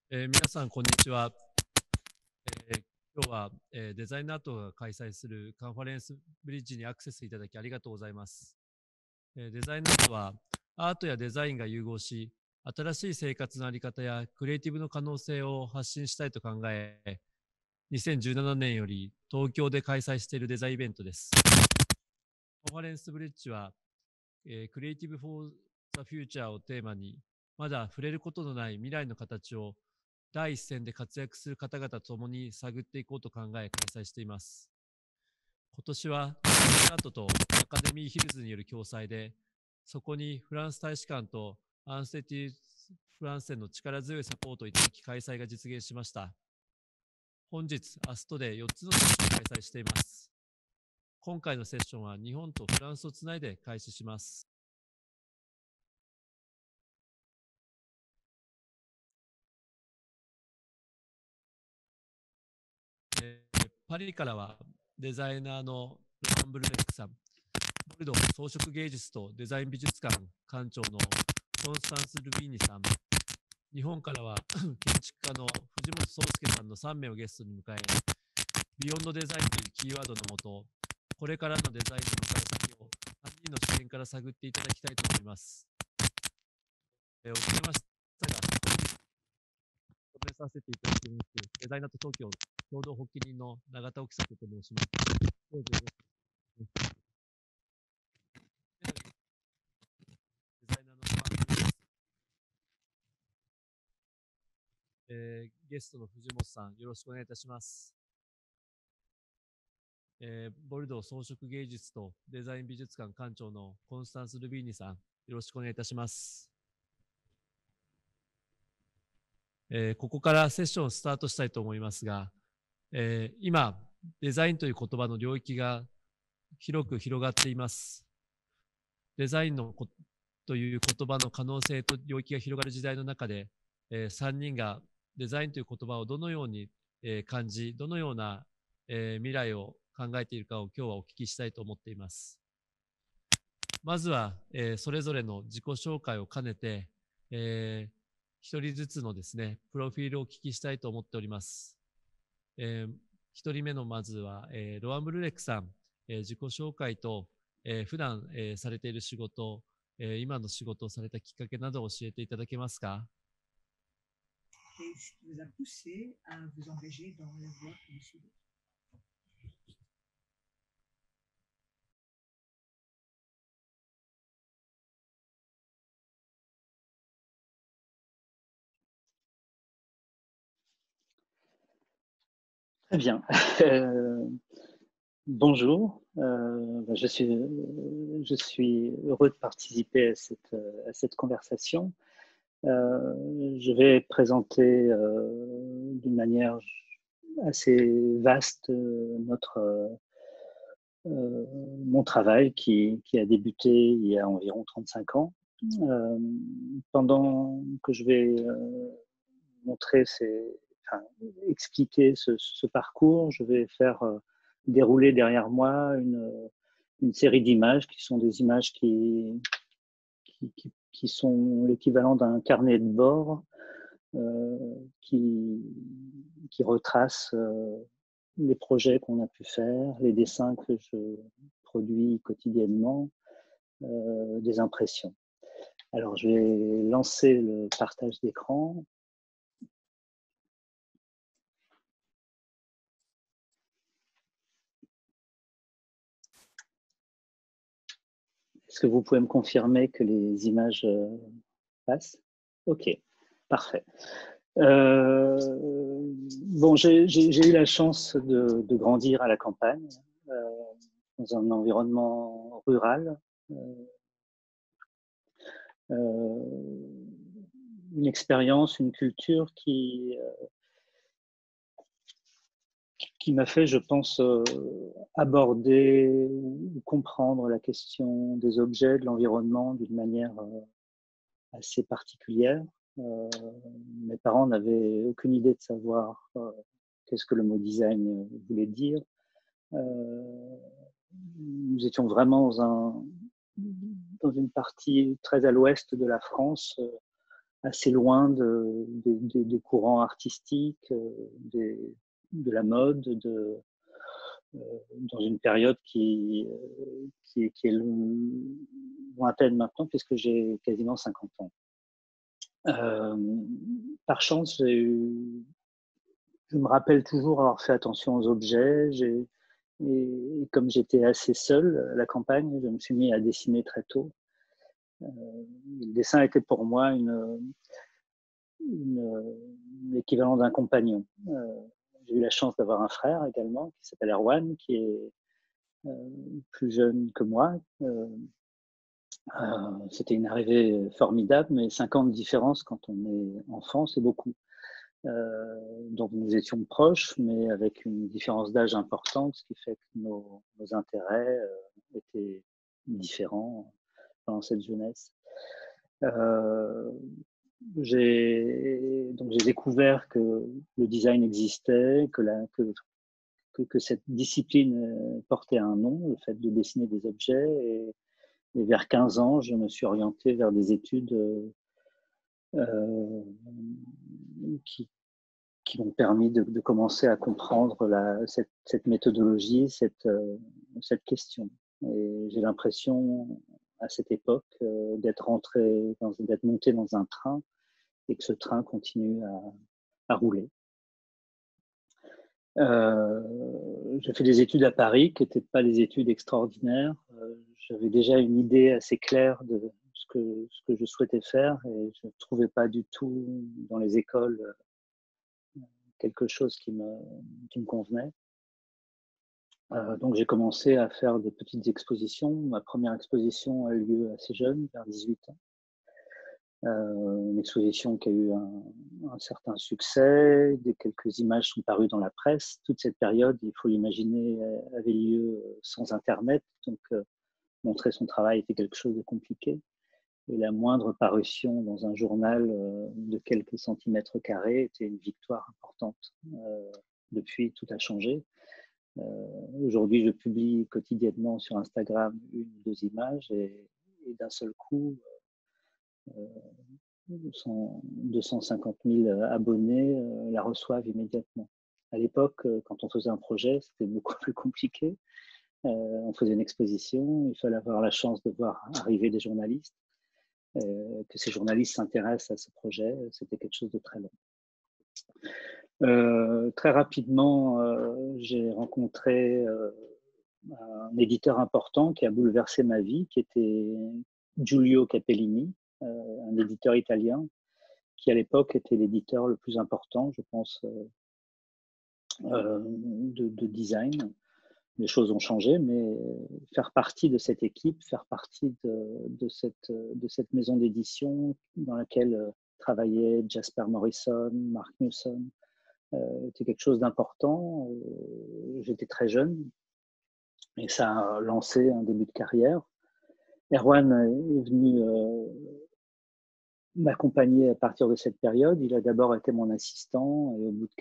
皆さん、こんにちは。今日は、デザインアートが開催するカンファレンスブリッジにアクセスいただきありがとうございます。デザインアートはアートやデザインが融合し、新しい生活のあり方やクリエイティブの可能性を発信したいと考え、2017年より東京で開催しているデザインイベントです。カンファレンスブリッジは、クリエイティブ・フォー・ザ・フューチャーをテーマに、まだ触れることのない未来の形を第一線で活躍する方々と共に探っていこうと考え開催しています。今年はデザインアートとアカデミーヒルズによる共催で、そこにフランス大使館とアンステティフランセンの力強いサポートをいただき開催が実現しました。本日、明日とで4つのセッションを開催しています。今回のセッションは日本とフランスをつないで開始します。パリからはデザイナーのロマン・ブルレックさん、ボルドー装飾芸術とデザイン美術館館長のコンスタンス・ルビーニさん、日本からは建築家の藤本壮介さんの3名をゲストに迎え、ビヨンドデザインというキーワードのもと、これからのデザインの向かい先を3人の視点から探っていただきたいと思います。遅れましたが、ごめんさせていただきます。デザイナーと東京共同発起人の永田沖里と申します。どうぞよろしくお願いします。デザイナーの川野です。ゲストの藤本さん、よろしくお願いいたします。ボルドー装飾芸術とデザイン美術館館長のコンスタンス・ルビーニさん、よろしくお願いいたします。ここからセッションをスタートしたいと思いますが、今、デザインという言葉の領域が広く広がっています。デザインのという言葉の可能性と領域が広がる時代の中で、3人がデザインという言葉をどのように、感じ、どのような、未来を考えているかを今日はお聞きしたいと思っています。まずは、それぞれの自己紹介を兼ねて、一人ずつのですね、プロフィールをお聞きしたいと思っております。一人目のまずは、ロアン・ブルレックさん、自己紹介と、普段、されている仕事、今の仕事をされたきっかけなどを教えていただけますか？ Et ce qui vous a poussé à vous engager dans la voie que vous suivez. Très bien. Bonjour. Je suis heureux de participer à cette conversation. Je vais présenter d'une manière assez vaste mon travail qui a débuté il y a environ 35 ans. Pendant que je vais montrer expliquer ce parcours, je vais faire dérouler derrière moi une série d'images qui sont des images qui sont l'équivalent d'un carnet de bord qui retrace les projets qu'on a pu faire, les dessins que je produis quotidiennement, des impressions. Alors, je vais lancer le partage d'écran. Est-ce que vous pouvez me confirmer que les images passent? Ok, parfait. Bon, j'ai eu la chance de grandir à la campagne, dans un environnement rural. Une expérience, une culture qui m'a fait, je pense, aborder ou comprendre la question des objets, de l'environnement d'une manière assez particulière. Mes parents n'avaient aucune idée de savoir qu'est-ce que le mot design voulait dire. Nous étions vraiment dans une partie très à l'ouest de la France, assez loin des courants artistiques, de la mode, dans une période qui est lointaine maintenant, puisque j'ai quasiment 50 ans. Par chance, je me rappelle toujours avoir fait attention aux objets. Et comme j'étais assez seul à la campagne, je me suis mis à dessiner très tôt. Le dessin était pour moi l'équivalent d'un compagnon. J'ai eu la chance d'avoir un frère également qui s'appelle Erwan, qui est plus jeune que moi. C'était une arrivée formidable, mais 5 ans de différence quand on est enfant, c'est beaucoup. Donc nous étions proches, mais avec une différence d'âge importante, ce qui fait que nos intérêts étaient différents pendant cette jeunesse. J'ai découvert que le design existait, que cette discipline portait un nom, le fait de dessiner des objets. Et vers 15 ans, je me suis orienté vers des études qui m'ont permis de commencer à comprendre cette méthodologie, cette question. Et j'ai l'impression, à cette époque, d'être monté dans un train et que ce train continue à rouler. J'ai fait des études à Paris qui n'étaient pas des études extraordinaires. J'avais déjà une idée assez claire de ce que je souhaitais faire et je ne trouvais pas du tout dans les écoles quelque chose qui me convenait. Donc j'ai commencé à faire des petites expositions. Ma première exposition a eu lieu assez jeune, vers 18 ans. Une exposition qui a eu un certain succès. Quelques images sont parues dans la presse. Toute cette période, il faut l'imaginer, avait lieu sans Internet. Donc montrer son travail était quelque chose de compliqué. Et la moindre parution dans un journal de quelques centimètres carrés était une victoire importante. Depuis, tout a changé. Aujourd'hui, je publie quotidiennement sur Instagram 1 ou 2 images et d'un seul coup, 250 000 abonnés la reçoivent immédiatement. À l'époque, quand on faisait un projet, c'était beaucoup plus compliqué. On faisait une exposition, il fallait avoir la chance de voir arriver des journalistes. Que ces journalistes s'intéressent à ce projet, c'était quelque chose de très long. Très rapidement, j'ai rencontré un éditeur important qui a bouleversé ma vie, qui était Giulio Capellini, un éditeur italien, qui à l'époque était l'éditeur le plus important, je pense, de design. Les choses ont changé, mais faire partie de cette équipe, faire partie de cette maison d'édition dans laquelle travaillaient Jasper Morrison, Mark Newson, était quelque chose d'important. J'étais très jeune et ça a lancé un début de carrière. Erwan est venu m'accompagner à partir de cette période. Il a d'abord été mon assistant et au bout de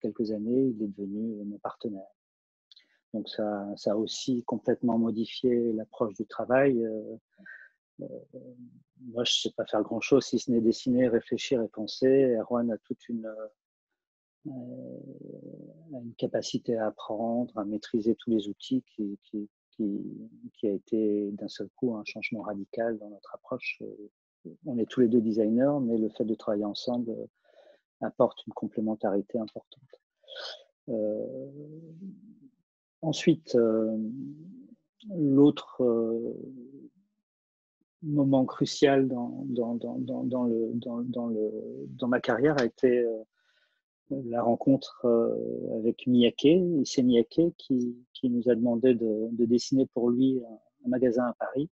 quelques années, il est devenu mon partenaire. Donc ça a aussi complètement modifié l'approche du travail. Moi, je ne sais pas faire grand-chose si ce n'est dessiner, réfléchir et penser. Erwan a toute une capacité à apprendre, à maîtriser tous les outils qui a été d'un seul coup un changement radical dans notre approche. On est tous les deux designers, mais le fait de travailler ensemble apporte une complémentarité importante. Ensuite, L'autre moment crucial dans ma carrière a été la rencontre avec Miyake, Issey Miyake, qui nous a demandé de dessiner pour lui un magasin à Paris,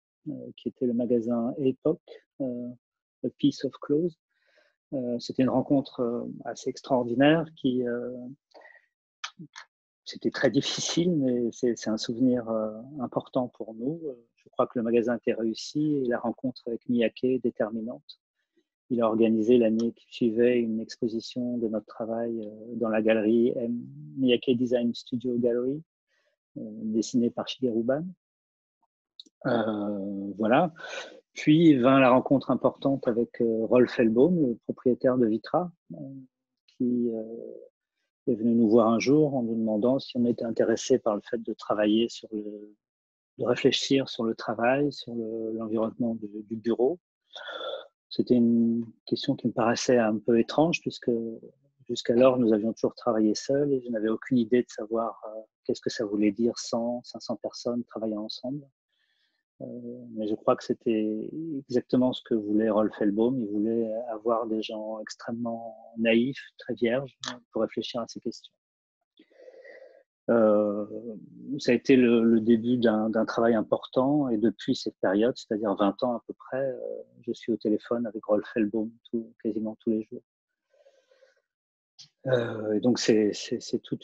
qui était le magasin Époque, A Piece of Clothes. C'était une rencontre assez extraordinaire c'était très difficile, mais c'est un souvenir important pour nous. Je crois que le magasin était réussi et la rencontre avec Miyake est déterminante. Il a organisé l'année qui suivait une exposition de notre travail dans la galerie Miyake Design Studio Gallery, dessinée par Shigeru Ban. Voilà. Puis vint la rencontre importante avec Rolf Hellbaum, le propriétaire de Vitra, qui est venu nous voir un jour en nous demandant si on était intéressé par le fait de travailler de réfléchir sur le travail, sur l'environnement du bureau. C'était une question qui me paraissait un peu étrange puisque jusqu'alors nous avions toujours travaillé seuls et je n'avais aucune idée de savoir qu'est-ce que ça voulait dire 100, 500 personnes travaillant ensemble. Mais je crois que c'était exactement ce que voulait Rolf Hellbaum. Il voulait avoir des gens extrêmement naïfs, très vierges, pour réfléchir à ces questions. Ça a été le début d'un travail important et depuis cette période, c'est-à-dire 20 ans à peu près, je suis au téléphone avec Rolf Hellbaum quasiment tous les jours. Et donc c'est tout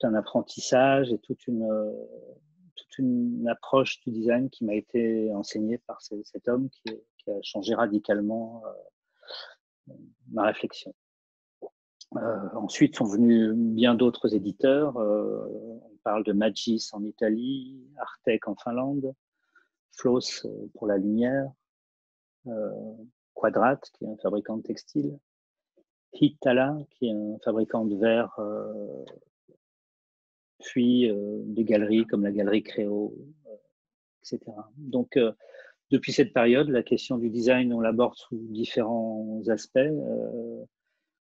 un apprentissage et toute une approche du design qui m'a été enseignée par cet homme qui a changé radicalement ma réflexion. Ensuite sont venus bien d'autres éditeurs. On parle de Magis en Italie, Artec en Finlande, Floss pour la lumière, Quadrat qui est un fabricant de textiles, Hitala qui est un fabricant de verre, puis des galeries comme la galerie Créo, etc. Donc depuis cette période, la question du design, on l'aborde sous différents aspects.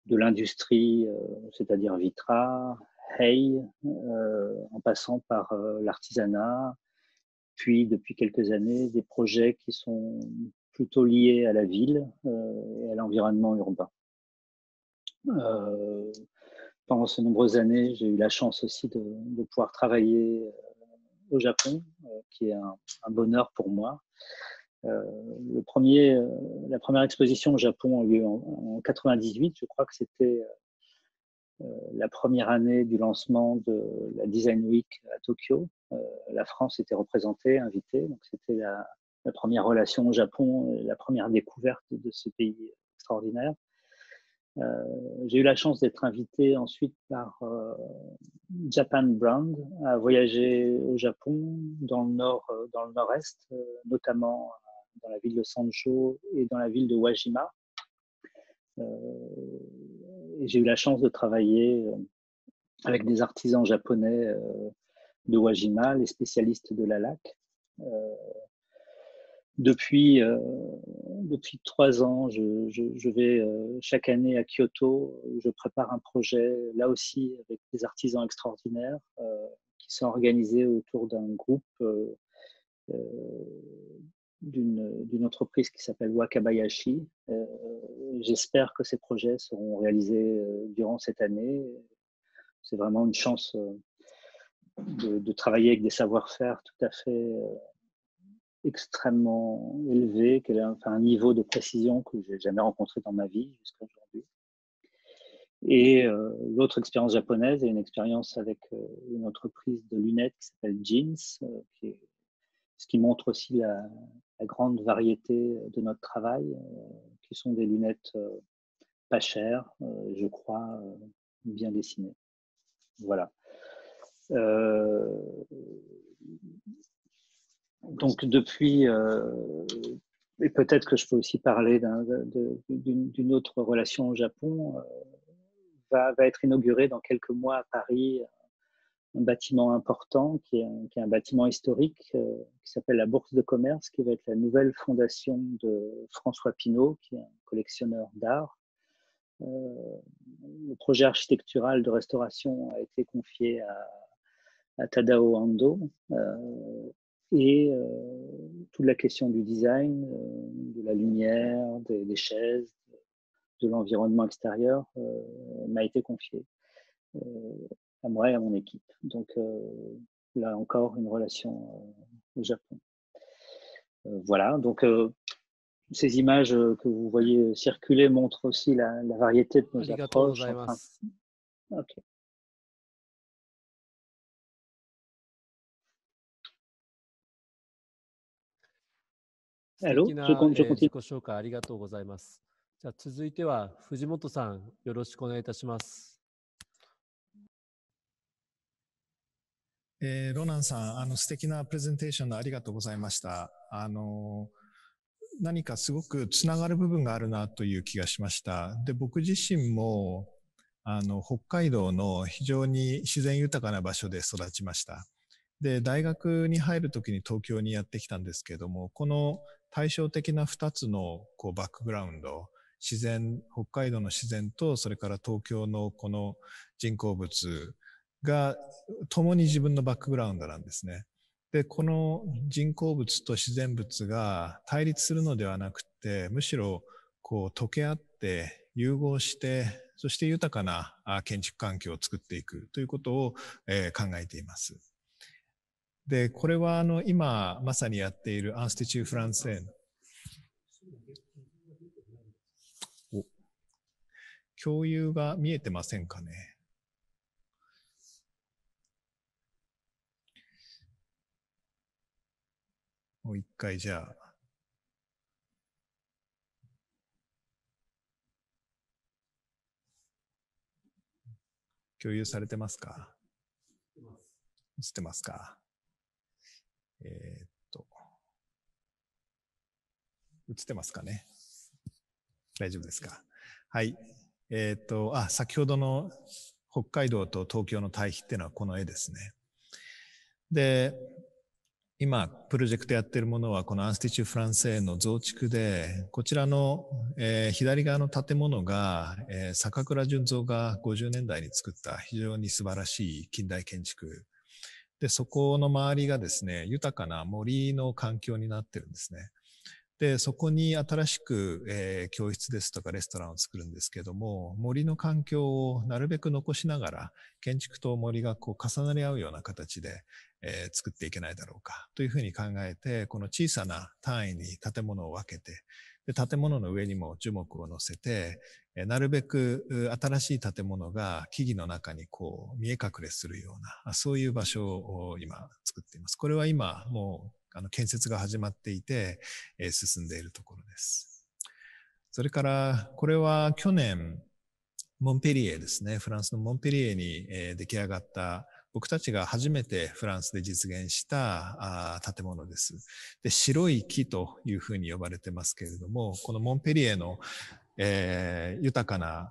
De l'industrie, c'est-à-dire Vitra, Hay, en passant par l'artisanat, puis depuis quelques années, des projets qui sont plutôt liés à la ville et à l'environnement urbain. Pendant ces nombreuses années, j'ai eu la chance aussi de pouvoir travailler au Japon, qui est un bonheur pour moi. La première exposition au Japon a eu lieu en 98. Je crois que c'était la première année du lancement de la Design Week à Tokyo. La France était représentée, invitée. Donc c'était la première relation au Japon, et la première découverte de ce pays extraordinaire. J'ai eu la chance d'être invité ensuite par Japan Brand à voyager au Japon, dans le nord-est, notamment dans la ville de Sanjo et dans la ville de Wajima. Et j'ai eu la chance de travailler avec des artisans japonais de Wajima, les spécialistes de la laque. Depuis 3 ans, je vais chaque année à Kyoto, où je prépare un projet, là aussi avec des artisans extraordinaires qui sont organisés autour d'un groupe d'une entreprise qui s'appelle Wakabayashi. J'espère que ces projets seront réalisés durant cette année. C'est vraiment une chance de travailler avec des savoir-faire tout à fait extrêmement élevé, un niveau de précision que je n'ai jamais rencontré dans ma vie jusqu'à aujourd'hui. Et l'autre expérience japonaise est une expérience avec une entreprise de lunettes qui s'appelle Jeans, ce qui montre aussi la grande variété de notre travail, qui sont des lunettes pas chères, je crois, bien dessinées. Voilà. Donc depuis, et peut-être que je peux aussi parler d'une autre relation au Japon, va être inauguré dans quelques mois à Paris un bâtiment important qui est un bâtiment historique qui s'appelle la Bourse de Commerce, qui va être la nouvelle fondation de François Pinault, qui est un collectionneur d'art. Le projet architectural de restauration a été confié à Tadao Ando, et toute la question du design, de la lumière, des chaises, de l'environnement extérieur m'a été confiée à moi et à mon équipe. Donc là encore, une relation au Japon. Voilà, donc ces images que vous voyez circuler montrent aussi la variété de nos approches. Ok. Allô, je continue. 自己紹介ありがとうございます。じゃあ続いては藤本さん、よろしくお願いいたします。ロナンさん、素敵なプレゼンテーションありがとうございました。何かすごくつながる部分があるなという気がしました。で、僕自身も、北海道の非常に自然豊かな場所で育ちました。で、大学に入るときに東京にやってきたんですけれども、この対照的な2つのバックグラウンド、北海道の自然と、それから東京のこの人工物が共に自分のバックグラウンドなんですね。で、この人工物と自然物が対立するのではなくて、むしろ溶け合って融合して、そして豊かな建築環境を作っていくということを考えています。で、これは今まさにやっているアンスティチュー・フランセーの共有が見えてませんかね。もう一回じゃあ。共有されてますか？映ってますか？映ってますかね？大丈夫ですか？はい。先ほどの北海道と東京の対比っていうのはこの絵ですね。で、今、プロジェクトやってるものは、このアンスティチュ・フランセーの増築で、こちらの、左側の建物が、坂倉純三が50年代に作った非常に素晴らしい近代建築。で、そこの周りがですね、豊かな森の環境になってるんですね。で、そこに新しく、教室ですとかレストランを作るんですけども、森の環境をなるべく残しながら、建築と森が重なり合うような形で、作っていけないだろうかというふうに考えて、この小さな単位に建物を分けて、で建物の上にも樹木を乗せて、なるべく新しい建物が木々の中に見え隠れするような、そういう場所を今作っています。これは今もう建設が始まっていて、進んでいるところです。それからこれは去年モンペリエですね、フランスのモンペリエに出来上がった僕たちが初めてフランスで実現した建物です。で、白い木というふうに呼ばれてますけれども、このモンペリエの、豊かな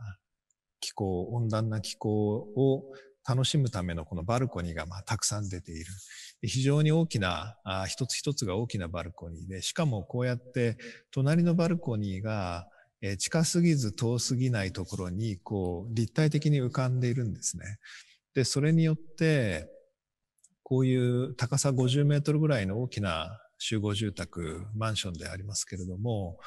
気候、温暖な気候を楽しむためのこのバルコニーがたくさん出ている。非常に大きな、一つ一つが大きなバルコニーで、しかもこうやって隣のバルコニーが近すぎず遠すぎないところに立体的に浮かんでいるんですね。で、それによって、こういう高さ50メートルぐらいの大きな集合住宅、マンションでありますけれども、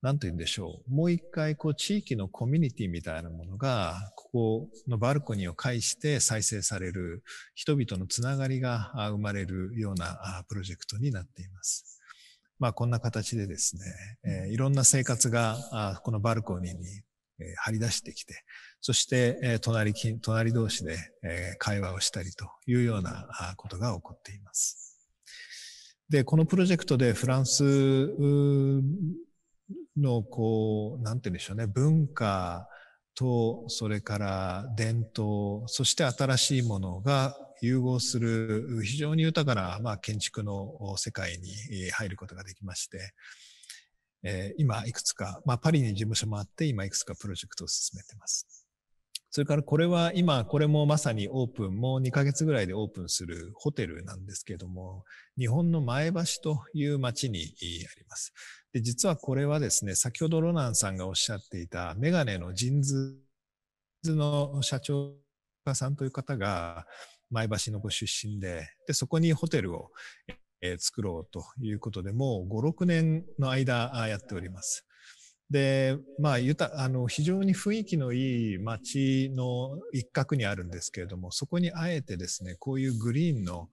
なんと言うんでしょう。もう一回、地域のコミュニティみたいなものが、ここのバルコニーを介して再生される、人々のつながりが生まれるようなプロジェクトになっています。こんな形でですね、いろんな生活がこのバルコニーに張り出してきて、そして隣同士で会話をしたりというようなことが起こっています。で、このプロジェクトでフランスのなんて言うんでしょうね、文化と、それから伝統、そして新しいものが融合する非常に豊かな建築の世界に入ることができまして、今いくつか、パリに事務所もあって今いくつかプロジェクトを進めています。それからこれは今これもまさにオープン、もう2ヶ月ぐらいでオープンするホテルなんですけれども、日本の前橋という町にあります。で、実はこれはですね、先ほどロナンさんがおっしゃっていたメガネのジンズの社長さんという方が前橋のご出身で、そこにホテルを、作ろうということで、もう5、6年の間やっております。で、非常に雰囲気のいい街の一角にあるんですけれども、そこにあえてですね、こういうグリーンの、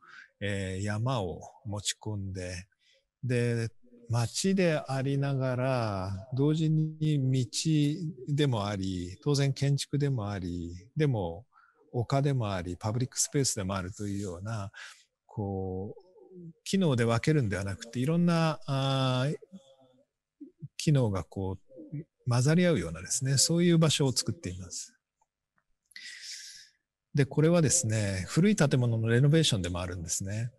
山を持ち込んで、で、街でありながら、同時に道でもあり、当然建築でもあり、でも丘でもあり、パブリックスペースでもあるというような、機能で分けるんではなくて、いろんな機能が混ざり合うようなですね、そういう場所を作っています。で、これはですね、古い建物のレノベーションでもあるんですね。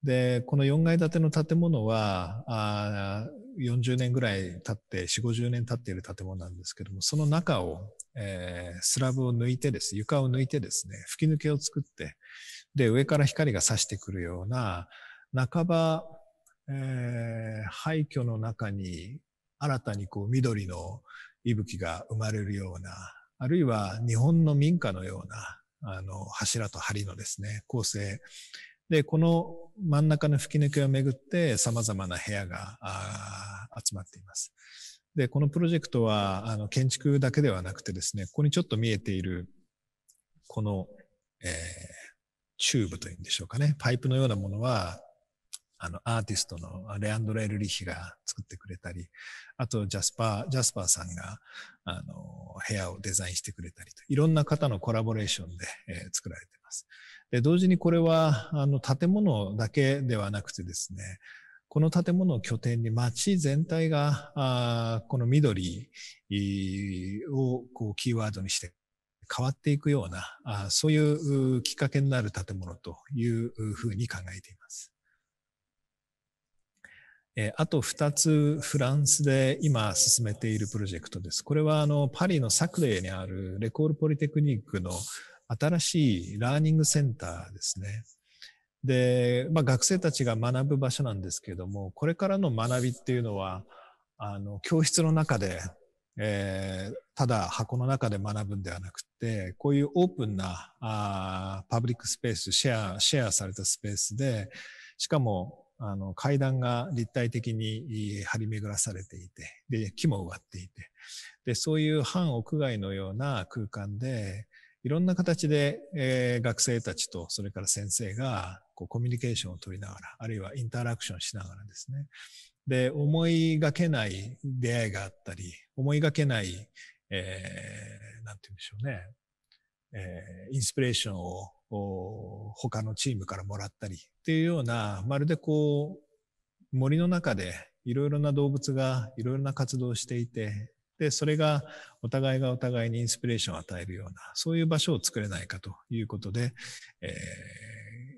で、この4階建ての建物は、40年ぐらい経って、4、50年経っている建物なんですけども、その中を、スラブを抜いてですね、床を抜いてですね、吹き抜けを作って、で、上から光が差してくるような、半ば、廃墟の中に新たに緑の息吹が生まれるような、あるいは日本の民家のような、柱と梁のですね、構成。で、この真ん中の吹き抜けをめぐって様々な部屋が集まっています。で、このプロジェクトは建築だけではなくてですね、ここにちょっと見えているこの、チューブというんでしょうかね、パイプのようなものはアーティストのレアンドロ・エルリヒが作ってくれたり、あとジャスパーさんが部屋をデザインしてくれたりと、いろんな方のコラボレーションで、作られています。で、同時にこれは建物だけではなくてですね、この建物を拠点に街全体がこの緑をキーワードにして変わっていくような、そういうきっかけになる建物というふうに考えています。あと2つフランスで今進めているプロジェクトです。これはパリのサクレーにあるレコールポリテクニックの新しいラーニングセンターですね。で、学生たちが学ぶ場所なんですけれども、これからの学びっていうのは、教室の中で、ただ箱の中で学ぶんではなくて、こういうオープンなパブリックスペース、シェアされたスペースで、しかも階段が立体的に張り巡らされていて、で、木も植わっていて、で、そういう半屋外のような空間で、いろんな形で、学生たちとそれから先生がコミュニケーションを取りながら、あるいはインタラクションしながらですね。で、思いがけない出会いがあったり、思いがけない、なんて言うんでしょうね、インスピレーションを他のチームからもらったりっていうような、まるで森の中でいろいろな動物がいろいろな活動をしていて、で、それがお互いがお互いにインスピレーションを与えるような、そういう場所を作れないかということで、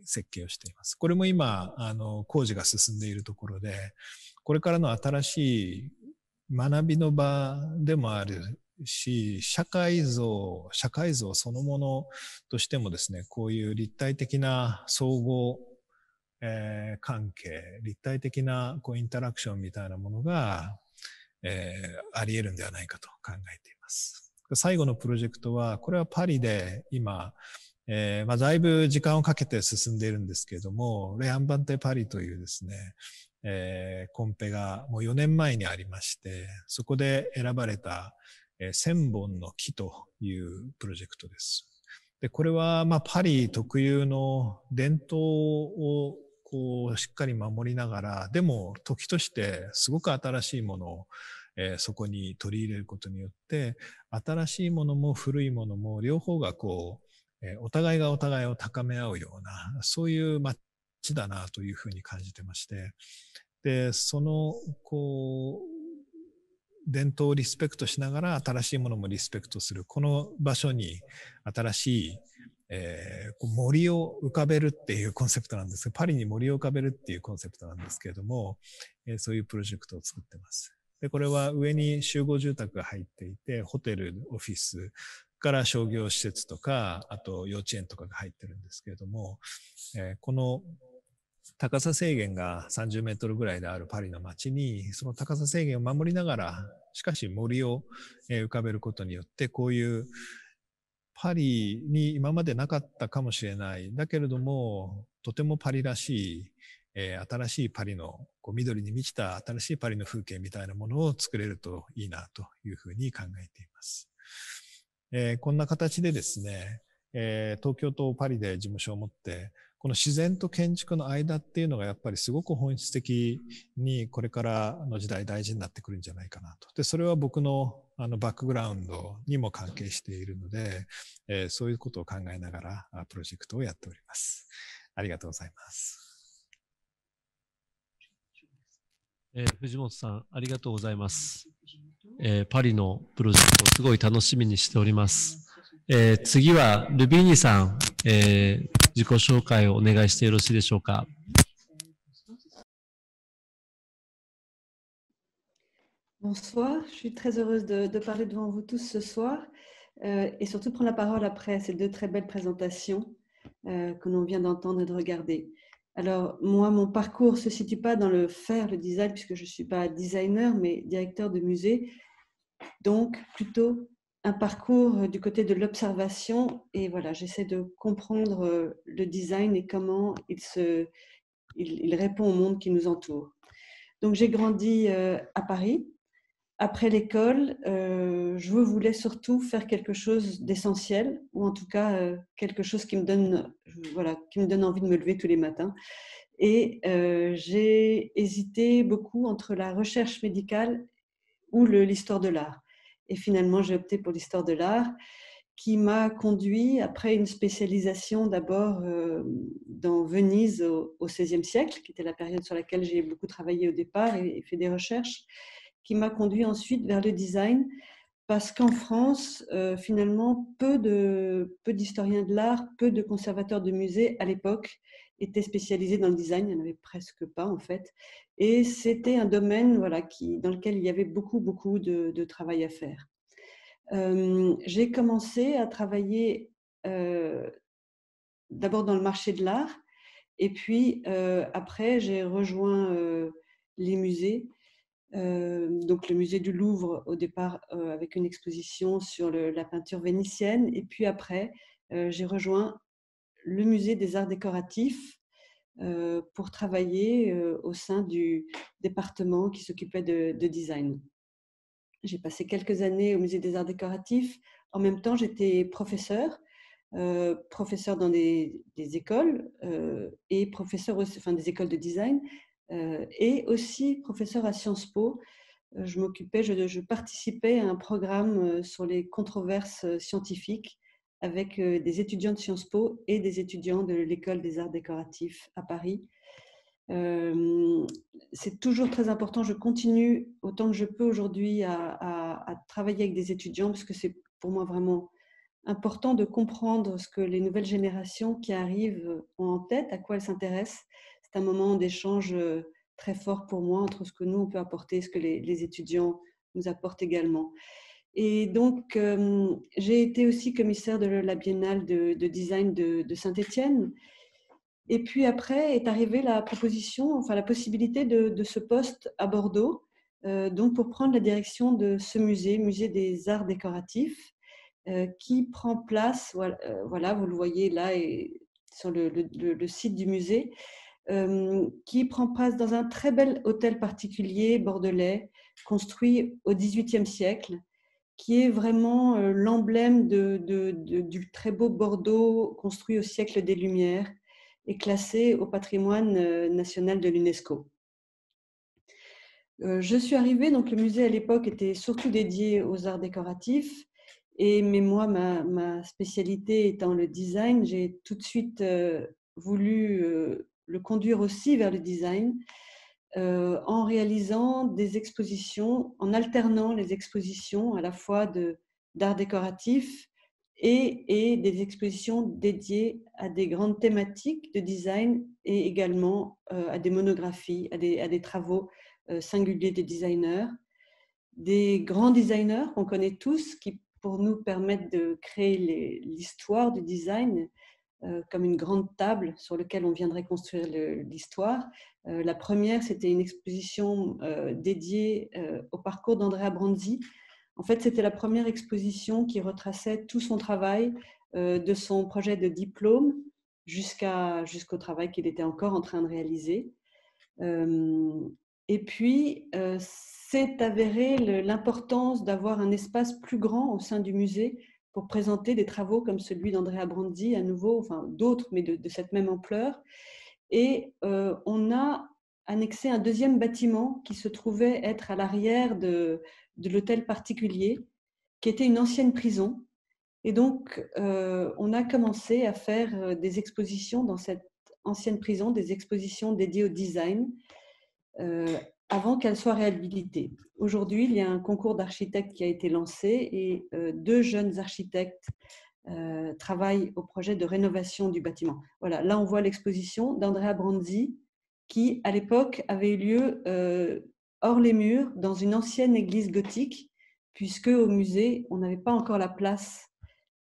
設計をしています。これも今、工事が進んでいるところで、これからの新しい学びの場でもあるし、社会像そのものとしてもですね、こういう立体的な総合、関係、立体的なインタラクションみたいなものが、あり得るんではないかと考えています。最後のプロジェクトは、これはパリで今、だいぶ時間をかけて進んでいるんですけれども、レアンバンテパリというですね、コンペがもう4年前にありまして、そこで選ばれた1000本の木というプロジェクトです。で、これはパリ特有の伝統をしっかり守りながら、でも時としてすごく新しいものを、そこに取り入れることによって、新しいものも古いものも両方がお互いがお互いを高め合うような、そういう街だなというふうに感じてまして、で、その、伝統をリスペクトしながら新しいものもリスペクトする。この場所に新しい、森を浮かべるっていうコンセプトなんですが、パリに森を浮かべるっていうコンセプトなんですけれども、そういうプロジェクトを作ってます。で、これは上に集合住宅が入っていて、ホテル、オフィスから商業施設とか、あと幼稚園とかが入ってるんですけれども、この高さ制限が30メートルぐらいであるパリの街に、その高さ制限を守りながら、しかし森を浮かべることによって、こういうパリに今までなかったかもしれない。だけれども、とてもパリらしい、新しいパリの、緑に満ちた新しいパリの風景みたいなものを作れるといいなというふうに考えています。こんな形でですね、東京とパリで事務所を持って、この自然と建築の間っていうのがやっぱりすごく本質的にこれからの時代大事になってくるんじゃないかなと。で、それは僕のバックグラウンドにも関係しているので、そういうことを考えながらプロジェクトをやっております。ありがとうございます。藤本さん、ありがとうございます。パリのプロジェクト、すごい楽しみにしております。次はルビーニさん、自己紹介をお願いしてよろしいでしょうか。Bonsoir, je suis très heureuse de parler devant vous tous ce soir et surtout de prendre la parole après ces deux très belles présentations que l'on vient d'entendre et de regarder. Alors, moi, mon parcours ne se situe pas dans le faire, le design, puisque je ne suis pas designer, mais directeur de musée. Donc, plutôt un parcours du côté de l'observation. Et voilà, j'essaie de comprendre le design et comment il répond au monde qui nous entoure. Donc, j'ai grandi à Paris. Après l'école, je voulais surtout faire quelque chose d'essentiel, ou en tout cas quelque chose qui me donne, qui me donne envie de me lever tous les matins. Et j'ai hésité beaucoup entre la recherche médicale ou l'histoire de l'art. Et finalement, j'ai opté pour l'histoire de l'art, qui m'a conduit, après une spécialisation d'abord dans Venise au XVIe siècle, qui était la période sur laquelle j'ai beaucoup travaillé au départ et fait des recherches, qui m'a conduit ensuite vers le design, parce qu'en France, finalement, peu d'historiens de l'art, peu de conservateurs de musées à l'époque étaient spécialisés dans le design, il n'y en avait presque pas en fait, et c'était un domaine dans lequel il y avait beaucoup de travail à faire. J'ai commencé à travailler d'abord dans le marché de l'art, et puis après j'ai rejoint les musées. Donc le musée du Louvre au départ avec une exposition sur la peinture vénitienne, et puis après j'ai rejoint le musée des arts décoratifs pour travailler au sein du département qui s'occupait de design. J'ai passé quelques années au musée des arts décoratifs. En même temps, j'étais professeur dans des écoles et professeur aussi, enfin des écoles de design, et aussi professeur à Sciences Po. Je participais à un programme sur les controverses scientifiques avec des étudiants de Sciences Po et des étudiants de l'école des arts décoratifs à Paris. C'est toujours très important. Je continue autant que je peux aujourd'hui à travailler avec des étudiants, parce que c'est pour moi vraiment important de comprendre ce que les nouvelles générations qui arrivent ont en tête, à quoi elles s'intéressent. C'est un moment d'échange très fort pour moi entre ce que nous, on peut apporter et ce que les étudiants nous apportent également. Et donc, j'ai été aussi commissaire de la Biennale de design de Saint-Étienne. Et puis après est arrivée la possibilité de ce poste à Bordeaux, donc pour prendre la direction de ce musée des arts décoratifs, qui prend place, voilà, vous le voyez là et sur le site du musée, qui prend place dans un très bel hôtel particulier bordelais, construit au XVIIIe siècle, qui est vraiment l'emblème du très beau Bordeaux construit au siècle des Lumières et classé au patrimoine national de l'UNESCO. Je suis arrivée, donc le musée à l'époque était surtout dédié aux arts décoratifs, mais moi, ma spécialité étant le design, j'ai tout de suite voulu le conduire aussi vers le design, en réalisant des expositions, en alternant les expositions à la fois d'art décoratif et des expositions dédiées à des grandes thématiques de design, et également à des monographies, à des travaux singuliers des designers, des grands designers qu'on connaît tous, qui pour nous permettent de créer l'histoire du design, comme une grande table sur laquelle on viendrait construire l'histoire. La première, c'était une exposition dédiée au parcours d'Andrea Branzi En fait, c'était la première exposition qui retraçait tout son travail, de son projet de diplôme jusqu'au travail qu'il était encore en train de réaliser. Et puis, c'est avéré l'importance d'avoir un espace plus grand au sein du musée pour présenter des travaux comme celui d'Andrea Brandi, à nouveau, enfin d'autres, mais de cette même ampleur. Et on a annexé un deuxième bâtiment qui se trouvait être à l'arrière de l'hôtel particulier, qui était une ancienne prison. Et donc, on a commencé à faire des expositions dans cette ancienne prison, des expositions dédiées au design, avant qu'elle soit réhabilitée. Aujourd'hui, il y a un concours d'architectes qui a été lancé et 2 jeunes architectes travaillent au projet de rénovation du bâtiment. Voilà, là on voit l'exposition d'Andrea Brandi qui, à l'époque, avait eu lieu hors les murs, dans une ancienne église gothique, puisque au musée, on n'avait pas encore la place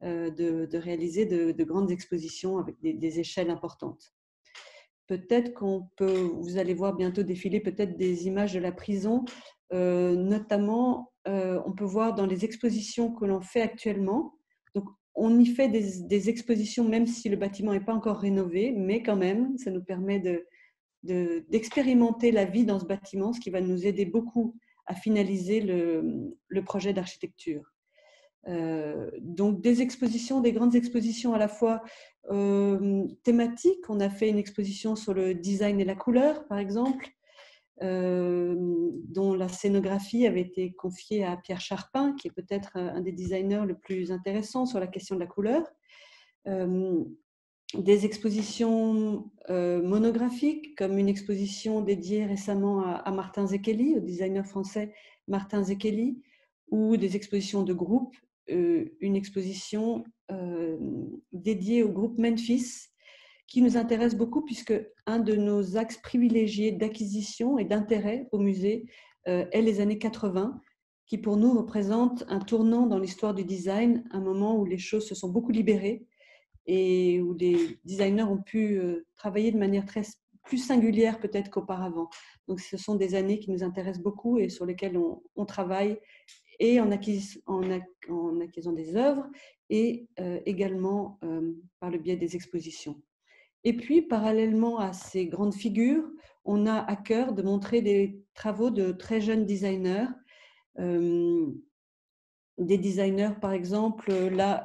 de réaliser de grandes expositions avec des échelles importantes. Peut-être qu'on peut, vous allez voir bientôt défiler peut-être des images de la prison, notamment on peut voir dans les expositions que l'on fait actuellement. Donc on y fait des expositions même si le bâtiment n'est pas encore rénové, mais quand même ça nous permet d'expérimenter la vie dans ce bâtiment, ce qui va nous aider beaucoup à finaliser le projet d'architecture. Donc des expositions, des grandes expositions à la fois thématiques. On a fait une exposition sur le design et la couleur, par exemple, dont la scénographie avait été confiée à Pierre Charpin, qui est peut-être un des designers le plus intéressant sur la question de la couleur. Des expositions monographiques, comme une exposition dédiée récemment à Martin Zekeli, au designer français Martin Zekeli, ou des expositions de groupe, une exposition dédiée au groupe Memphis, qui nous intéresse beaucoup puisque un de nos axes privilégiés d'acquisition et d'intérêt au musée est les années 80, qui pour nous représente un tournant dans l'histoire du design, un moment où les choses se sont beaucoup libérées et où les designers ont pu travailler de manière plus singulière peut-être qu'auparavant. Donc ce sont des années qui nous intéressent beaucoup et sur lesquelles on travaille et en acquisant des œuvres et également par le biais des expositions. Et puis, parallèlement à ces grandes figures, on a à cœur de montrer des travaux de très jeunes designers. Des designers, par exemple, la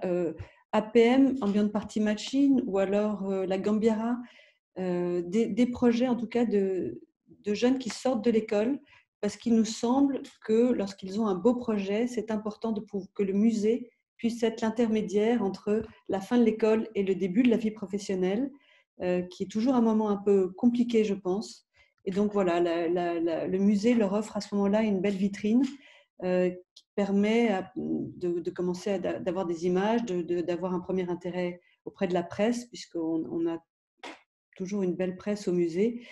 APM, Ambient Party Machine, ou alors la Gambiara, des projets en tout cas de jeunes qui sortent de l'école, parce qu'il nous semble que lorsqu'ils ont un beau projet, c'est important que le musée puisse être l'intermédiaire entre la fin de l'école et le début de la vie professionnelle, qui est toujours un moment un peu compliqué, je pense. Et donc voilà, le musée leur offre à ce moment-là une belle vitrine qui permet de commencer d'avoir des images, d'avoir un premier intérêt auprès de la presse, puisqu'on a toujours une belle presse au musée.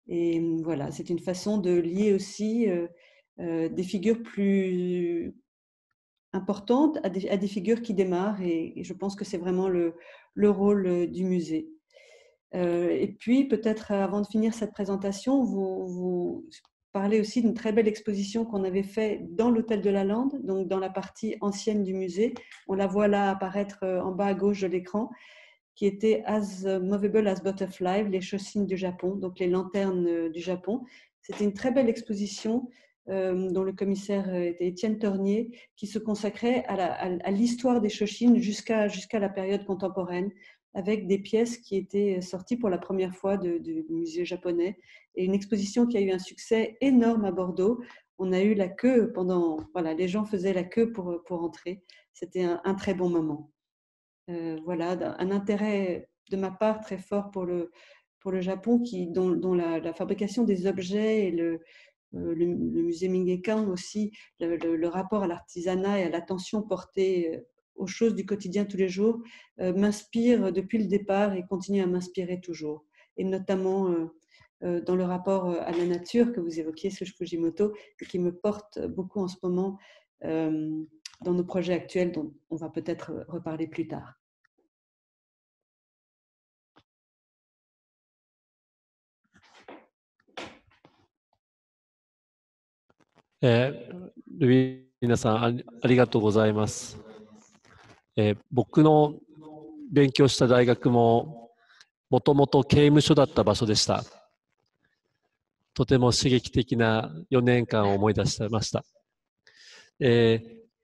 Et voilà, c'est une façon de lier aussi des figures plus importantes à des figures qui démarrent. Et je pense que c'est vraiment le rôle du musée. Et puis, peut-être avant de finir cette présentation, vous parlez aussi d'une très belle exposition qu'on avait faite dans l'Hôtel de la Lande, donc dans la partie ancienne du musée. On la voit là apparaître en bas à gauche de l'écran, qui était As Movable as Butterfly, les chaussines du Japon, donc les lanternes du Japon. C'était une très belle exposition dont le commissaire était Étienne Tornier, qui se consacrait à l'histoire des Shoshin jusqu'à la période contemporaine, avec des pièces qui étaient sorties pour la première fois du musée japonais, et une exposition qui a eu un succès énorme à Bordeaux. On a eu la queue voilà, les gens faisaient la queue pour entrer. C'était un très bon moment. Voilà, un intérêt de ma part très fort pour le Japon, dont la fabrication des objets et le musée Mingekan aussi, le rapport à l'artisanat et à l'attention portée aux choses du quotidien tous les jours, m'inspire depuis le départ et continue à m'inspirer toujours. Et notamment dans le rapport à la nature que vous évoquiez, Sush Fujimoto, et qui me porte beaucoup en ce moment dans nos projets actuels dont on va peut-être reparler plus tard. Louis, 皆さんありがとうございます。僕の勉強した大学ももともと刑務所だった場所でした。とても刺激的な4年間を思い出してました。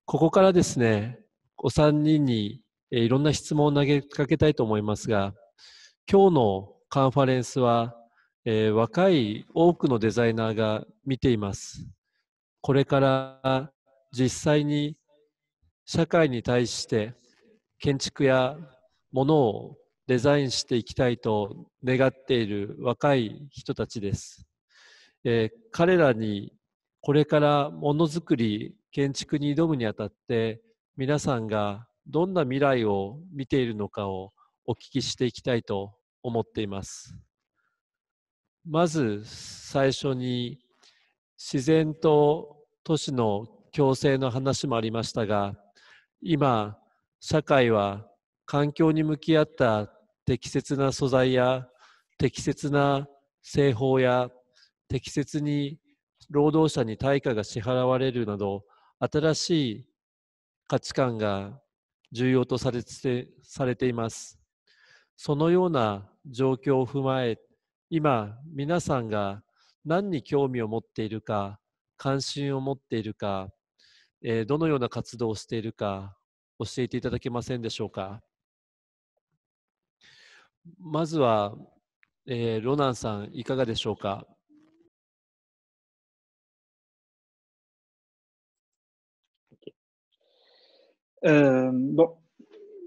ここからですね、お三人にいろんな質問を投げかけたいと思いますが、今日のカンファレンスは、若い多くのデザイナーが見ています。これから実際に社会に対して建築やものをデザインしていきたいと願っている若い人たちです。彼らにこれからものづくり、建築に挑むにあたって皆さんがどんな未来を見ているのかをお聞きしていきたいと思っています。まず最初に自然と都市の共生の話もありましたが、今社会は環境に向き合った適切な素材や適切な製法や適切に労働者に対価が支払われるなど新しい価値観が重要とされています。そのような状況を踏まえ、今皆さんが何に興味を持っているか、関心を持っているか、どのような活動をしているか教えていただけませんでしょうか。まずは、ロナンさんいかがでしょうか。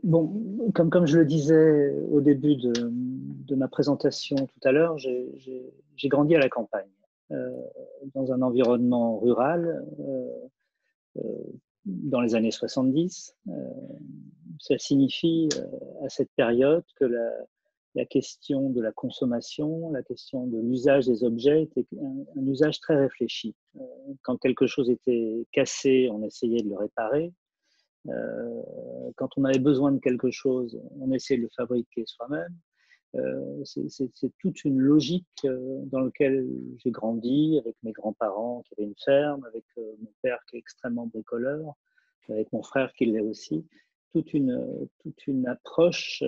Bon, comme je le disais au début de ma présentation tout à l'heure, j'ai grandi à la campagne, dans un environnement rural, dans les années 70. Ça signifie à cette période que la question de la consommation, la question de l'usage des objets était un usage très réfléchi. Quand quelque chose était cassé, on essayait de le réparer. Quand on avait besoin de quelque chose, on essayait de le fabriquer soi-même. C'est toute une logique dans laquelle j'ai grandi avec mes grands-parents qui avaient une ferme, avec mon père qui est extrêmement bricoleur, avec mon frère qui l'est aussi. Toute une approche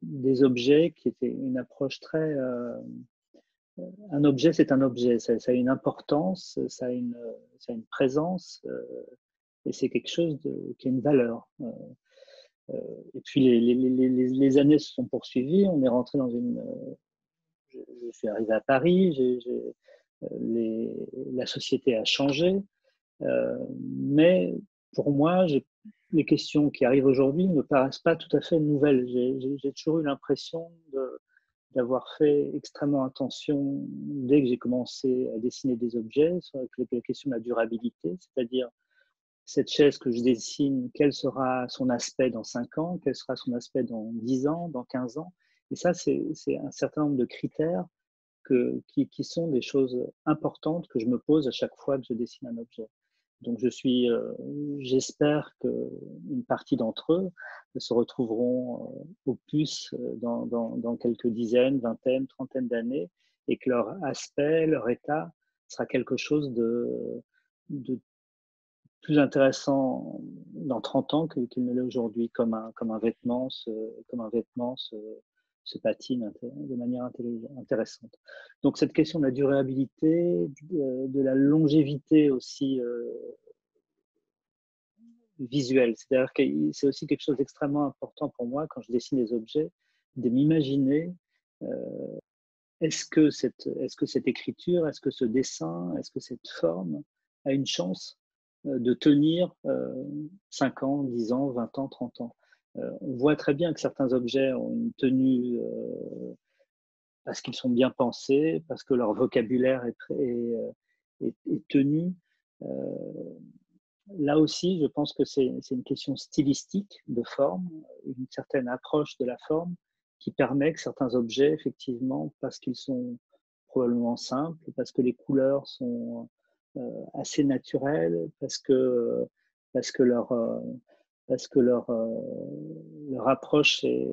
des objets qui était une approche très... un objet, c'est un objet, ça a une importance, ça a une présence, et c'est quelque chose qui a une valeur. Et puis les années se sont poursuivies, on est rentré dans une... je suis arrivé à Paris, la société a changé, mais pour moi, les questions qui arrivent aujourd'hui ne me paraissent pas tout à fait nouvelles. J'ai toujours eu l'impression d'avoir fait extrêmement attention dès que j'ai commencé à dessiner des objets sur la question de la durabilité, c'est-à-dire cette chaise que je dessine, quel sera son aspect dans 5 ans, quel sera son aspect dans 10 ans, dans 15 ans. Et ça, c'est un certain nombre de critères qui sont des choses importantes que je me pose à chaque fois que je dessine un objet. Donc, j'espère qu'une partie d'entre eux se retrouveront au puce dans quelques dizaines, vingtaines, trentaines d'années et que leur aspect, leur état sera quelque chose de plus intéressant dans 30 ans qu'il ne l'est aujourd'hui, comme un vêtement se patine de manière intéressante. Donc cette question de la durabilité, de la longévité aussi visuelle, c'est-à-dire que c'est aussi quelque chose d'extrêmement important pour moi quand je dessine des objets, de m'imaginer est-ce que cette écriture, est-ce que ce dessin, est-ce que cette forme a une chance de tenir 5 ans, 10 ans, 20 ans, 30 ans. On voit très bien que certains objets ont une tenue parce qu'ils sont bien pensés, parce que leur vocabulaire est tenu. Là aussi, je pense que c'est une question stylistique de forme, une certaine approche de la forme qui permet que certains objets, effectivement, parce qu'ils sont probablement simples, parce que les couleurs sont assez naturelles, parce que leur approche et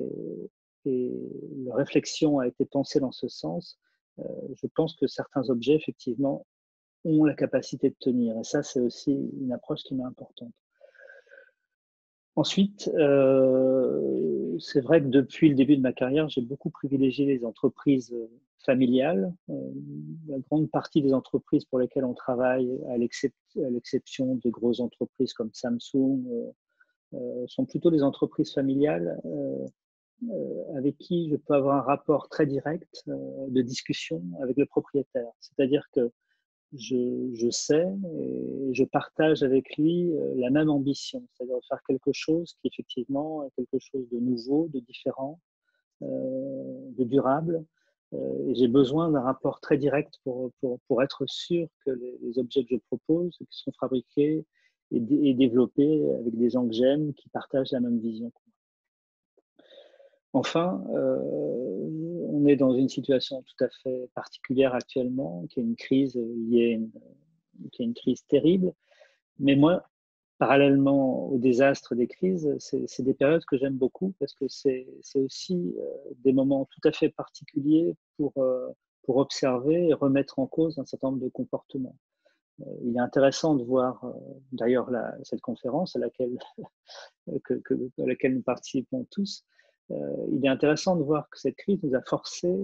leur réflexion a été pensée dans ce sens. Je pense que certains objets, effectivement, ont la capacité de tenir. Et ça, c'est aussi une approche qui m'est importante. Ensuite, c'est vrai que depuis le début de ma carrière, j'ai beaucoup privilégié les entreprises familiales. La grande partie des entreprises pour lesquelles on travaille, à l'exception des grosses entreprises comme Samsung, sont plutôt des entreprises familiales avec qui je peux avoir un rapport très direct de discussion avec le propriétaire. C'est-à-dire que je sais et je partage avec lui la même ambition, c'est-à-dire faire quelque chose qui effectivement est quelque chose de nouveau, de différent, de durable. Et j'ai besoin d'un rapport très direct pour être sûr que les objets que je propose, qui sont fabriqués et développés avec des gens que j'aime, qui partagent la même vision. Enfin, on est dans une situation tout à fait particulière actuellement, qui est une crise liée qui est une crise terrible. Mais moi, parallèlement au désastre des crises, c'est des périodes que j'aime beaucoup parce que c'est aussi des moments tout à fait particuliers pour observer et remettre en cause un certain nombre de comportements. Il est intéressant de voir, d'ailleurs, cette conférence à laquelle nous participons tous, il est intéressant de voir que cette crise nous a forcés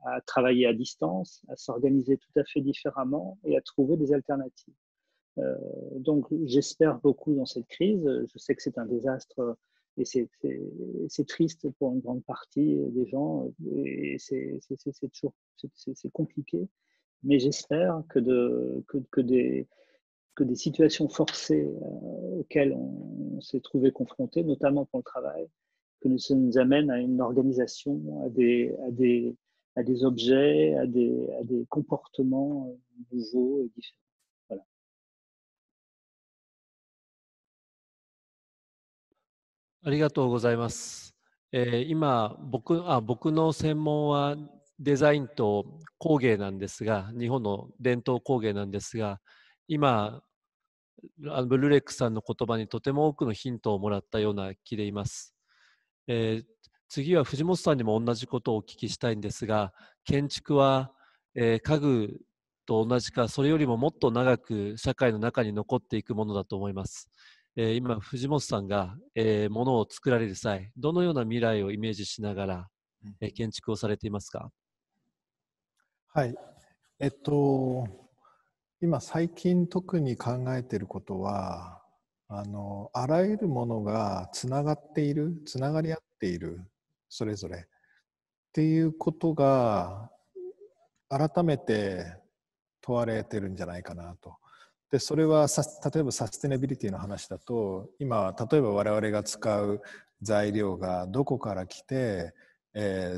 à travailler à distance, à s'organiser tout à fait différemment et à trouver des alternatives. Donc, j'espère beaucoup dans cette crise. Je sais que c'est un désastre et c'est triste pour une grande partie des gens et c'est compliqué. Mais j'espère que des situations forcées auxquelles on s'est trouvé confronté, notamment pour le travail, que ça nous amène à une organisation, à des objets, à des comportements nouveaux et différents. Voilà. ありがとうございます。今僕の専門はデザインと工芸なんですが、日本の伝統工芸なんですが、今ブルレックさんの言葉にとても多くのヒントをもらったような気でいます。次は藤本さんにも同じことをお聞きしたいんですが、建築は、家具と同じかそれよりももっと長く社会の中に残っていくものだと思います。今藤本さんが、ものを作られる際、どのような未来をイメージしながら、建築をされていますか？はい。今最近特に考えていることは、あらゆるものがつながっている、つながり合っている、それぞれっていうことが改めて問われてるんじゃないかなと。でそれは例えばサステナビリティの話だと、今例えば我々が使う材料がどこから来て、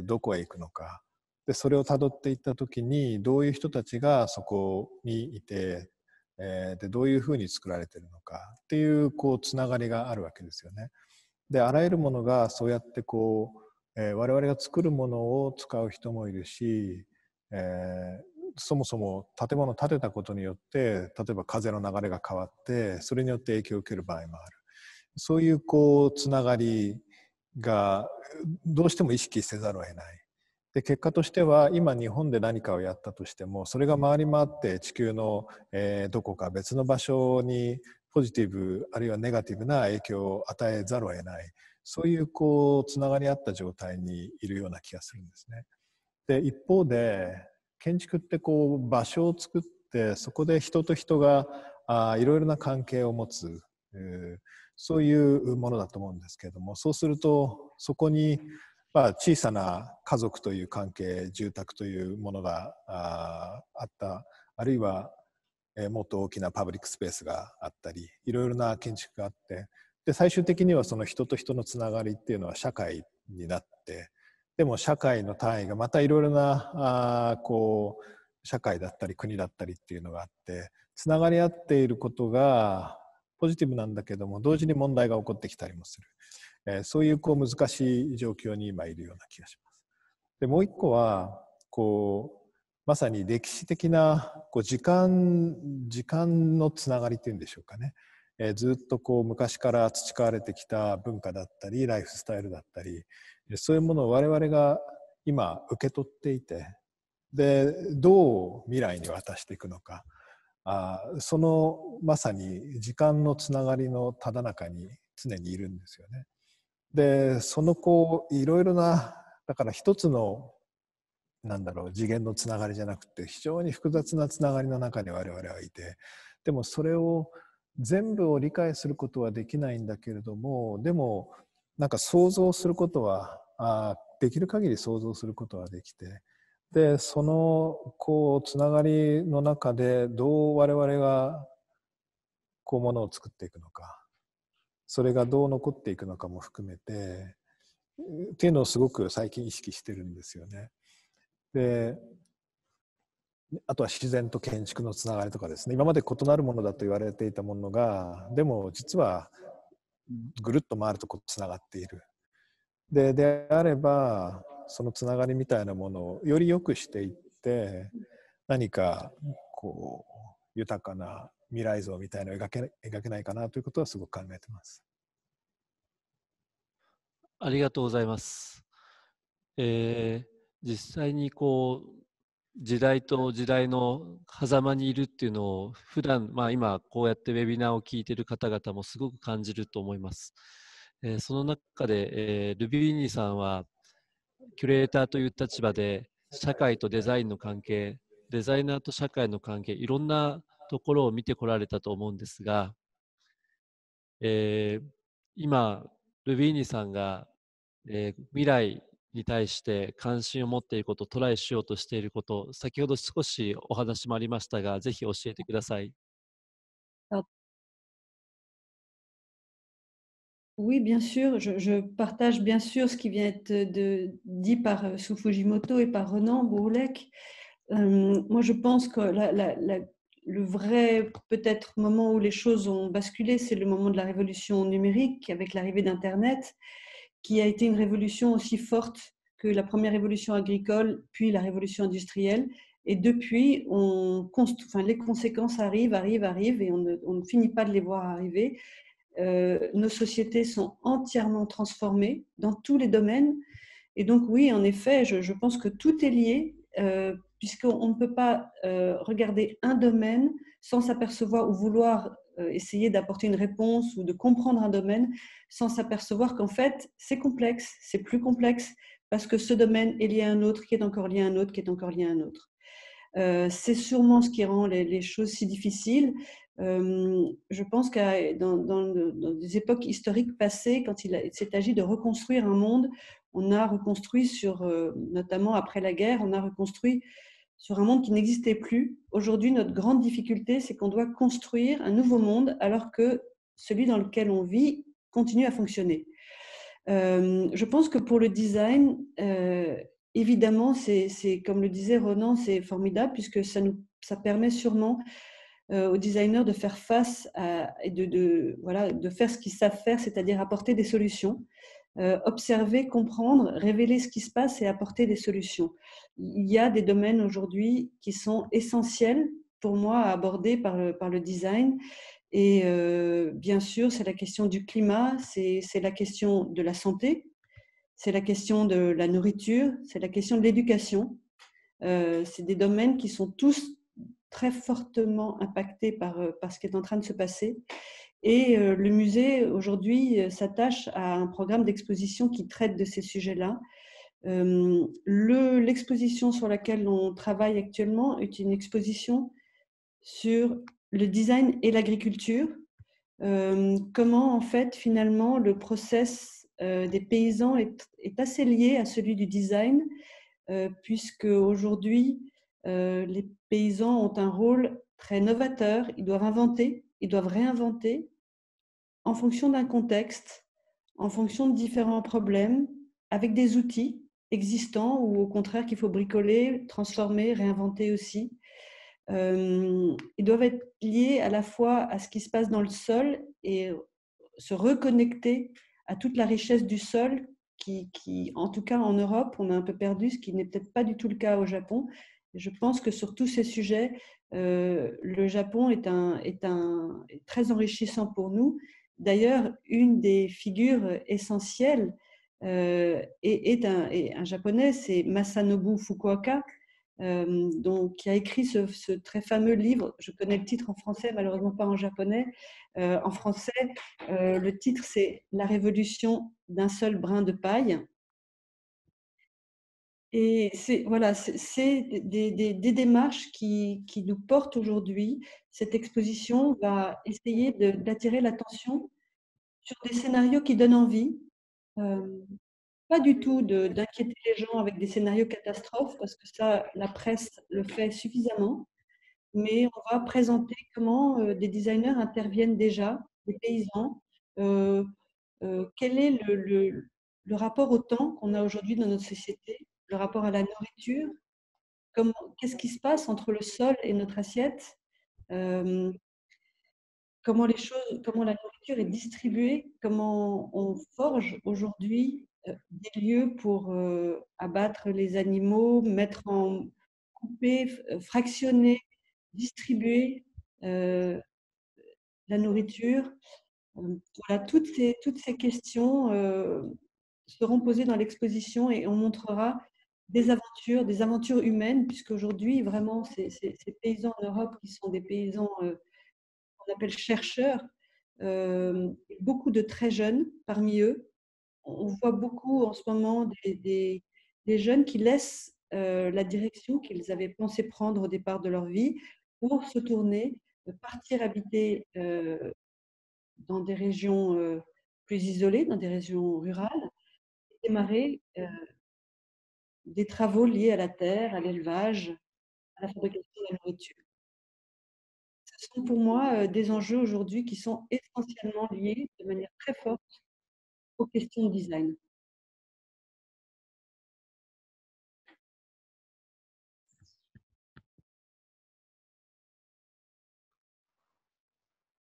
どこへ行くのか、でそれをたどっていった時にどういう人たちがそこにいて、でどういうふうに作られているのかっていうつながりがあるわけですよね。であらゆるものがそうやって我々が作るものを使う人もいるし、そもそも建物を建てたことによって例えば風の流れが変わってそれによって影響を受ける場合もある。そういうつながりがどうしても意識せざるを得ない。で結果としては今日本で何かをやったとしてもそれが回り回って地球の、どこか別の場所にポジティブあるいはネガティブな影響を与えざるを得ない、そういうつながり合った状態にいるような気がするんですね。で一方で建築って場所を作ってそこで人と人がいろいろな関係を持つ、そういうものだと思うんですけれども、そうするとそこに小さな家族という関係、住宅というものがあった、あるいはもっと大きなパブリックスペースがあったり、いろいろな建築があって、で最終的にはその人と人のつながりっていうのは社会になって、でも社会の単位がまたいろいろな社会だったり国だったりっていうのがあって、つながり合っていることがポジティブなんだけども同時に問題が起こってきたりもする、そういう難しい状況に今いるような気がします。でもう一個はまさに歴史的な時間のつながりっていうんでしょうかね。ずっと昔から培われてきた文化だったりライフスタイルだったり、そういうものを我々が今受け取っていて、で、どう未来に渡していくのか、そのまさに時間のつながりのただ中に常にいるんですよね。で、そのいろいろな、だから一つの次元のつながりじゃなくて、非常に複雑なつながりの中に我々はいて、でもそれを全部を理解することはできないんだけれども、でもなんか想像することはできる限り想像することはできて、でそのつながりの中でどう我々がものを作っていくのか、それがどう残っていくのかも含めてっていうのをすごく最近意識してるんですよね。で、あとは自然と建築のつながりとかですね、今まで異なるものだと言われていたものが、でも実はぐるっと回るとつながっている。であれば、そのつながりみたいなものをより良くしていって、何か豊かな未来像みたいなのを描けないかなということはすごく考えています。ありがとうございます。実際に時代と時代の狭間にいるっていうのを普段、今こうやってウェビナーを聞いている方々もすごく感じると思います。その中で、ルビーニさんはキュレーターという立場で社会とデザインの関係、デザイナーと社会の関係、いろんなところを見てこられたと思うんですが、今ルビーニさんが、未来に対して関心を持っていること、トライしようとしていること、先ほど少しお話もありましたが、ぜひ教えてください。Oui, bien sûr, je partage bien sûr ce qui vient être dit par Su Fujimoto et par Renan Bourlec. Moi, je pense que le vrai peut-être moment où les choses ont basculé, c'est le moment de la révolution numérique avec l'arrivée d'Internet, qui a été une révolution aussi forte que la première révolution agricole, puis la révolution industrielle. Et depuis, les conséquences arrivent, et on ne finit pas de les voir arriver. Nos sociétés sont entièrement transformées dans tous les domaines. Et donc, oui, en effet, je pense que tout est lié, puisqu'on ne peut pas regarder un domaine sans s'apercevoir ou vouloir essayer d'apporter une réponse ou de comprendre un domaine sans s'apercevoir qu'en fait, c'est complexe, c'est plus complexe, parce que ce domaine est lié à un autre, qui est encore lié à un autre, qui est encore lié à un autre. C'est sûrement ce qui rend les choses si difficiles. Je pense que dans des époques historiques passées, quand il s'est agi de reconstruire un monde, on a reconstruit notamment après la guerre, on a reconstruit sur un monde qui n'existait plus. Aujourd'hui, notre grande difficulté, c'est qu'on doit construire un nouveau monde alors que celui dans lequel on vit continue à fonctionner. Je pense que pour le design, évidemment, c'est comme le disait Ronan, c'est formidable puisque ça permet sûrement aux designers de faire face et de faire ce qu'ils savent faire, c'est-à-dire apporter des solutions, observer, comprendre, révéler ce qui se passe et apporter des solutions. Il y a des domaines aujourd'hui qui sont essentiels pour moi à aborder par le design. Et bien sûr, c'est la question du climat, c'est la question de la santé, c'est la question de la nourriture, c'est la question de l'éducation. C'est des domaines qui sont tous très fortement impactés par ce qui est en train de se passer. Et le musée, aujourd'hui, s'attache à un programme d'exposition qui traite de ces sujets-là. L'exposition sur laquelle on travaille actuellement est une exposition sur le design et l'agriculture. Comment, en fait, finalement, le process des paysans est assez lié à celui du design, puisque aujourd'hui, les paysans ont un rôle très novateur. Ils doivent inventer, ils doivent réinventer en fonction d'un contexte, en fonction de différents problèmes, avec des outils existants ou au contraire qu'il faut bricoler, transformer, réinventer aussi. Ils doivent être liés à la fois à ce qui se passe dans le sol et se reconnecter à toute la richesse du sol qui, en tout cas en Europe, on a un peu perdu, ce qui n'est peut-être pas du tout le cas au Japon. Je pense que sur tous ces sujets, le Japon est très enrichissant pour nous. D'ailleurs, une des figures essentielles est un japonais, c'est Masanobu Fukuoka, qui a écrit ce très fameux livre. Je connais le titre en français, malheureusement pas en japonais. En français, le titre, c'est « La révolution d'un seul brin de paille ». Et c'est voilà, c'est des démarches qui nous portent aujourd'hui. Cette exposition va essayer d'attirer l'attention sur des scénarios qui donnent envie. Pas du tout d'inquiéter les gens avec des scénarios catastrophes, parce que ça, la presse le fait suffisamment. Mais on va présenter comment des designers interviennent déjà, des paysans. Quel est le rapport au temps qu'on a aujourd'hui dans notre société, le rapport à la nourriture, qu'est-ce qui se passe entre le sol et notre assiette, comment la nourriture est distribuée, comment on forge aujourd'hui des lieux pour abattre les animaux, couper, fractionner, distribuer la nourriture. Voilà, toutes ces questions seront posées dans l'exposition et on montrera des aventures humaines, puisque aujourd'hui, vraiment, ces paysans en Europe qui sont des paysans qu'on appelle chercheurs, beaucoup de très jeunes parmi eux. On voit beaucoup en ce moment des jeunes qui laissent la direction qu'ils avaient pensé prendre au départ de leur vie pour se tourner, partir habiter dans des régions plus isolées, dans des régions rurales, et démarrer des travaux liés à la terre, à l'élevage, à la fabrication de la nourriture. Ce sont pour moi des enjeux aujourd'hui qui sont essentiellement liés de manière très forte aux questions de design.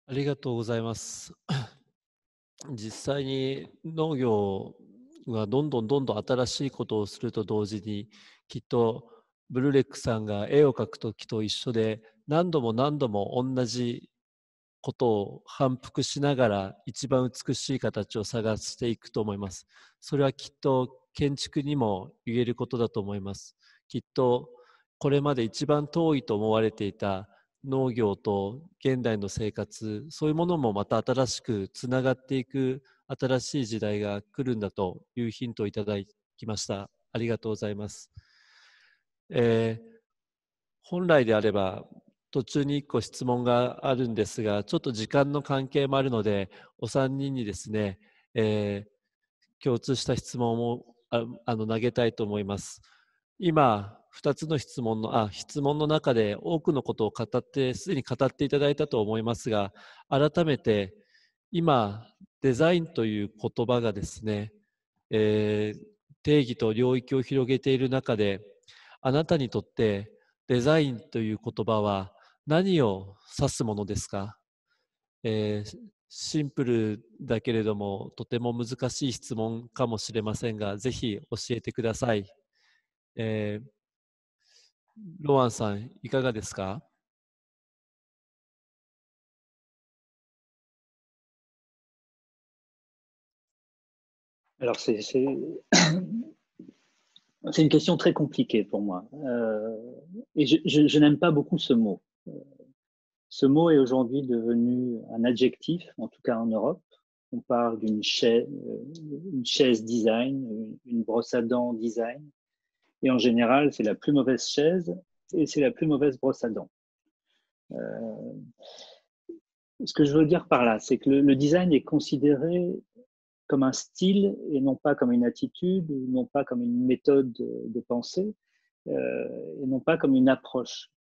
ありがとうございます。実際に農業がどんどん新しいことをすると同時に、きっとブルレックさんが絵を描くときと一緒で、何度も同じことを反復しながら一番美しい形を探していくと思います。それはきっと建築にも言えることだと思います。きっとこれまで一番遠いと思われていた農業と現代の生活、そういうものもまた新しくつながっていく新しい時代が来るんだというヒントをいただきました。ありがとうございます。本来であれば途中に1個質問があるんですが、ちょっと時間の関係もあるので、お三人にですね、共通した質問を投げたいと思います。今、2つの質問の中で多くのことをすでに語っていただいたと思いますが、改めて今、デザインという言葉がですね、定義と領域を広げている中で、あなたにとってデザインという言葉は何を指すものですか？シンプルだけれどもとても難しい質問かもしれませんが、ぜひ教えてください。ロアンさん、いかがですか？Alors, c'est une question très compliquée pour moi. Et je n'aime pas beaucoup ce mot. Ce mot est aujourd'hui devenu un adjectif, en tout cas en Europe. On parle d'une chaise design, une brosse à dents design. Et en général, c'est la plus mauvaise chaise et c'est la plus mauvaise brosse à dents. Ce que je veux dire par là, c'est que le design est considéré comme un style et non pas comme une attitude, non pas comme une méthode de pensée, et non pas comme une approche.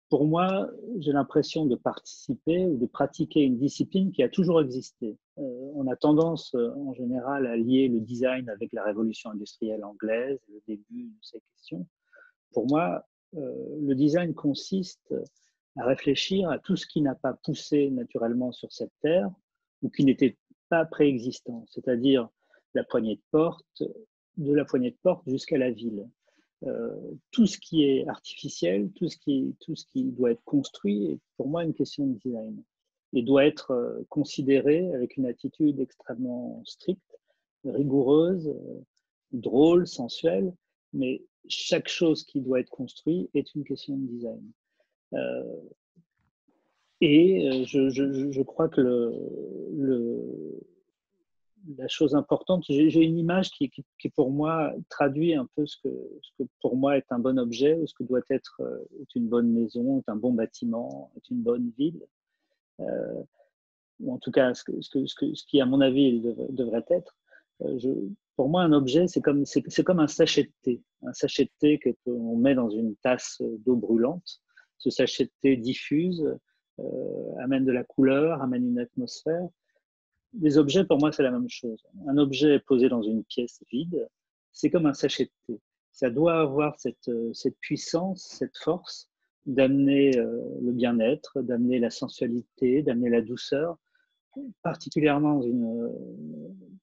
Pour moi, j'ai l'impression de participer ou de pratiquer une discipline qui a toujours existé. On a tendance en général à lier le design avec la révolution industrielle anglaise, le début de ces questions. Pour moi, le design consiste à réfléchir à tout ce qui n'a pas poussé naturellement sur cette terre ou qui n'était pas préexistant, c'est-à-dire la poignée de porte, de la poignée de porte jusqu'à la ville. Tout ce qui est artificiel, tout ce qui doit être construit est pour moi une question de design et doit être considéré avec une attitude extrêmement stricte, rigoureuse, drôle, sensuelle, mais chaque chose qui doit être construite est une question de design. Je crois que la chose importante, j'ai une image qui pour moi traduit un peu ce que pour moi est un bon objet, ou ce que doit être est une bonne maison, est un bon bâtiment, est une bonne ville, ou en tout cas ce qui à mon avis devrait être. Pour moi, un objet, c'est comme un sachet de thé. Un sachet de thé qu'on met dans une tasse d'eau brûlante. Ce sachet de thé diffuse, amène de la couleur, amène une atmosphère. Les objets, pour moi, c'est la même chose. Un objet posé dans une pièce vide, c'est comme un sachet de thé. Ça doit avoir cette puissance, cette force d'amener le bien-être, d'amener la sensualité, d'amener la douceur, particulièrement dans une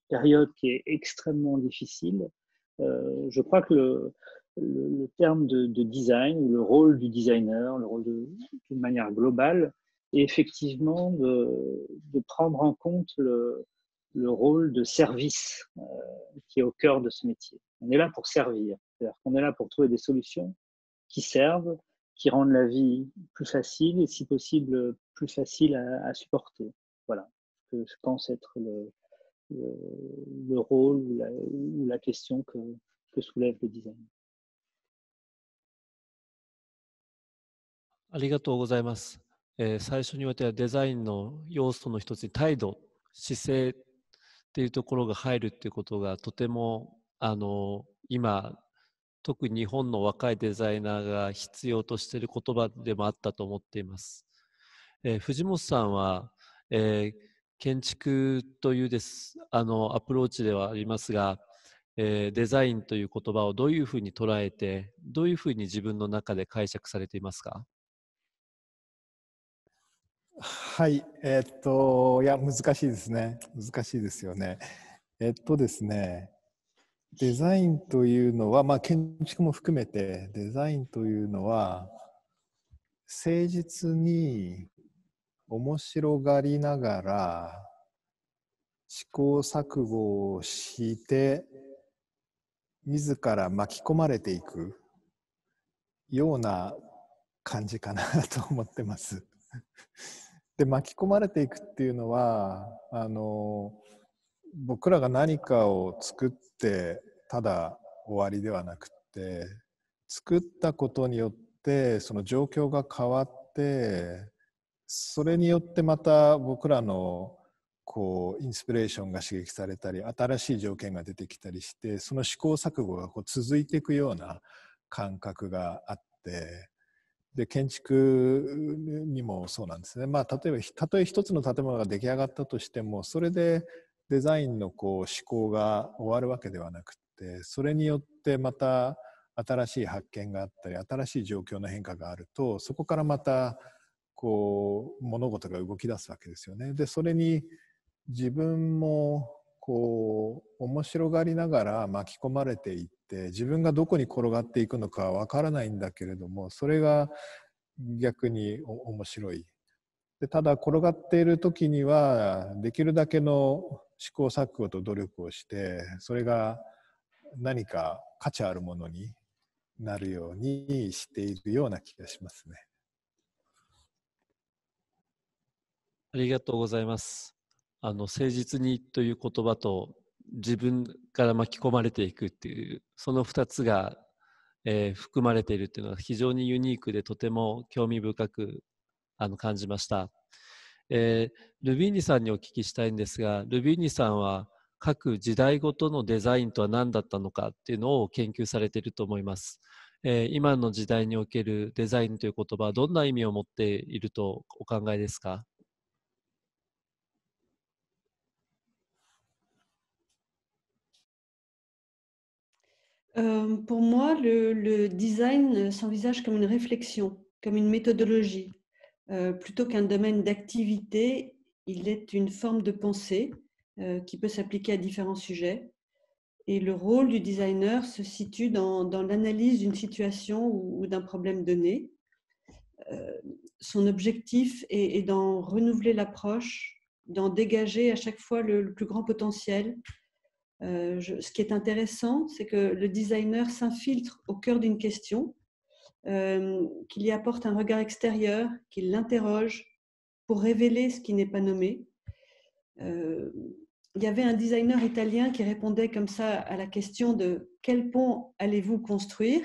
période qui est extrêmement difficile. Je crois que le terme de design, ou le rôle du designer, le rôle d'une manière globale, est effectivement de prendre en compte le rôle de service qui est au cœur de ce métier. On est là pour servir, c'est-à-dire qu'on est là pour trouver des solutions qui servent, qui rendent la vie plus facile et si possible plus facile à supporter. Voilà, je pense être le rôle ou la question que soulève le design. ありがとうございます。最初においてはデザインの要素の一つに態度、姿勢っていうところが入るっていうことがとても今特に日本の若いデザイナーが必要としている言葉でもあったと思っています。藤本さんは、建築というアプローチではありますが、デザインという言葉をどういうふうに捉えて、どういうふうに自分の中で解釈されていますか？はい、いや、難しいですね。難しいですよね。ですね、デザインというのは、建築も含めて、デザインというのは、誠実に面白がりながら、試行錯誤をして、自ら巻き込まれていくような感じかなと思ってます。で、巻き込まれていくっていうのは僕らが何かを作ってただ終わりではなくて、作ったことによってその状況が変わって、それによってまた僕らのインスピレーションが刺激されたり、新しい条件が出てきたりして、その試行錯誤が続いていくような感覚があって、で建築にもそうなんですね。たとえ一つの建物が出来上がったとしても、それでデザインの思考が終わるわけではなくて、それによってまた新しい発見があったり、新しい状況の変化があると、そこからまた物事が動き出すわけですよね。でそれに自分も面白がりながら巻き込まれていって、自分がどこに転がっていくのかわからないんだけれども、それが逆に面白い。でただ転がっている時にはできるだけの試行錯誤と努力をして、それが何か価値あるものになるようにしているような気がしますね。ありがとうございます。誠実にという言葉と自分から巻き込まれていくっていう、その2つが、含まれているっていうのは非常にユニークで、とても興味深く感じました。ルビーニさんにお聞きしたいんですが、ルビーニさんは各時代ごとのデザインとは何だったのかっていうのを研究されていると思います。今の時代におけるデザインという言葉はどんな意味を持っているとお考えですか？Pour moi, le design s'envisage comme une réflexion, comme une méthodologie. Plutôt qu'un domaine d'activité, il est une forme de pensée qui peut s'appliquer à différents sujets. Et le rôle du designer se situe dans l'analyse d'une situation ou d'un problème donné. Son objectif est d'en renouveler l'approche, d'en dégager à chaque fois le plus grand potentiel, Ce qui est intéressant, c'est que le designer s'infiltre au cœur d'une question, qu'il y apporte un regard extérieur, qu'il l'interroge pour révéler ce qui n'est pas nommé. Il y avait un designer italien qui répondait comme ça à la question de « Quel pont allez-vous construire ?»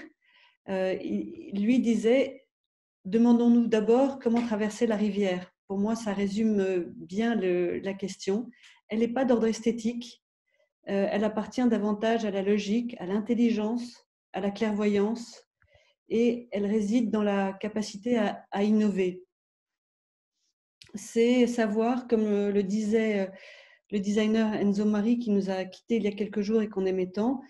Il lui disait « Demandons-nous d'abord comment traverser la rivière ». Pour moi, ça résume bien la question. Elle n'est pas d'ordre esthétique. Elle appartient davantage à la logique, à l'intelligence, à la clairvoyance, et elle réside dans la capacité à innover. C'est savoir, comme le disait le designer Enzo Mari qui nous a quittés il y a quelques jours et qu'on aimait tant,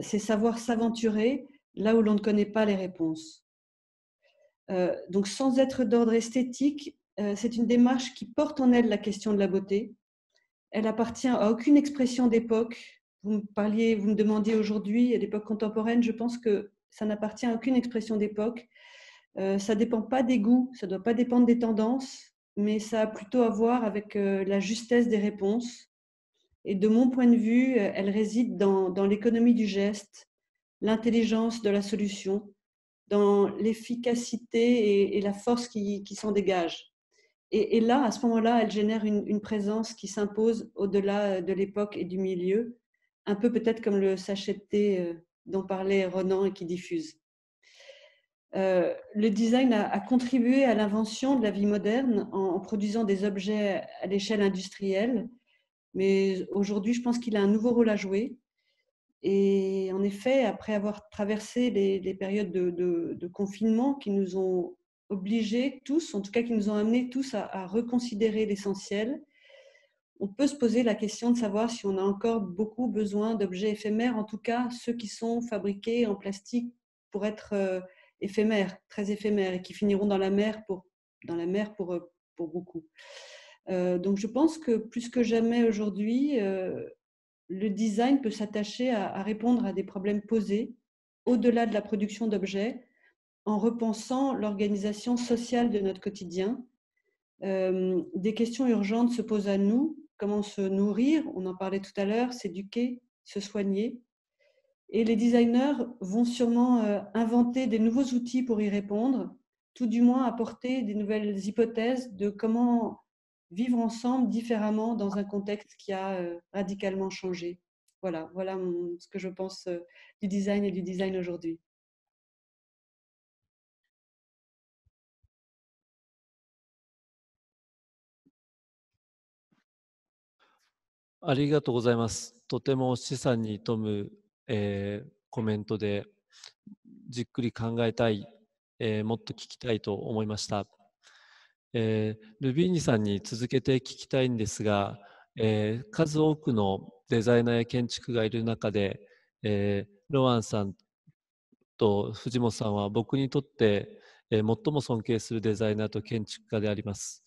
c'est savoir s'aventurer là où l'on ne connaît pas les réponses. Donc sans être d'ordre esthétique, c'est une démarche qui porte en elle la question de la beauté. Elle appartient à aucune expression d'époque. Vous me demandiez aujourd'hui, à l'époque contemporaine, je pense que ça n'appartient à aucune expression d'époque. Ça ne dépend pas des goûts, ça ne doit pas dépendre des tendances, mais ça a plutôt à voir avec la justesse des réponses. Et de mon point de vue, elle réside dans l'économie du geste, l'intelligence de la solution, dans l'efficacité et la force qui s'en dégage. Et là, à ce moment-là, elle génère une présence qui s'impose au-delà de l'époque et du milieu, un peu peut-être comme le sachet de thé dont parlait Ronan et qui diffuse. Le design a contribué à l'invention de la vie moderne en produisant des objets à l'échelle industrielle, mais aujourd'hui, je pense qu'il a un nouveau rôle à jouer. Et en effet, après avoir traversé les périodes de confinement qui nous ont obligés tous, en tout cas qui nous ont amenés tous à reconsidérer l'essentiel, on peut se poser la question de savoir si on a encore beaucoup besoin d'objets éphémères, en tout cas ceux qui sont fabriqués en plastique pour être éphémères, très éphémères, et qui finiront dans la mer pour beaucoup. Donc je pense que plus que jamais aujourd'hui, le design peut s'attacher à répondre à des problèmes posés au-delà de la production d'objets en repensant l'organisation sociale de notre quotidien. Des questions urgentes se posent à nous. Comment se nourrir, on en parlait tout à l'heure, s'éduquer, se soigner. Et les designers vont sûrement inventer des nouveaux outils pour y répondre, tout du moins apporter des nouvelles hypothèses de comment vivre ensemble différemment dans un contexte qui a radicalement changé. Voilà ce que je pense du design et du design aujourd'hui.ありがとうございます。とても示唆に富む、コメントで、じっくり考えたい、もっと聞きたいと思いました。ルビーニさんに続けて聞きたいんですが、数多くのデザイナーや建築がいる中で、ロアンさんと藤本さんは僕にとって、最も尊敬するデザイナーと建築家であります。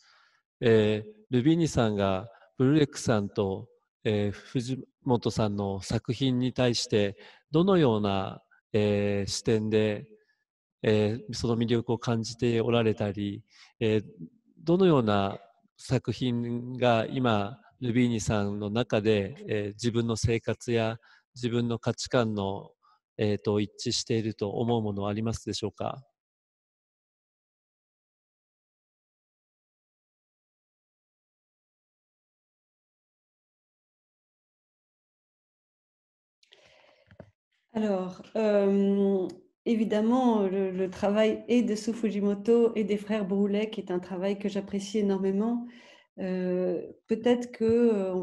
ルビーニさんがブルレックさんと藤本さんの作品に対してどのような、視点で、その魅力を感じておられたり、どのような作品が今ルビーニさんの中で、自分の生活や自分の価値観の、と一致していると思うものはありますでしょうか？Alors, évidemment, le travail et de Sue Fujimoto et des frères Broulet, qui est un travail que j'apprécie énormément. Peut-être que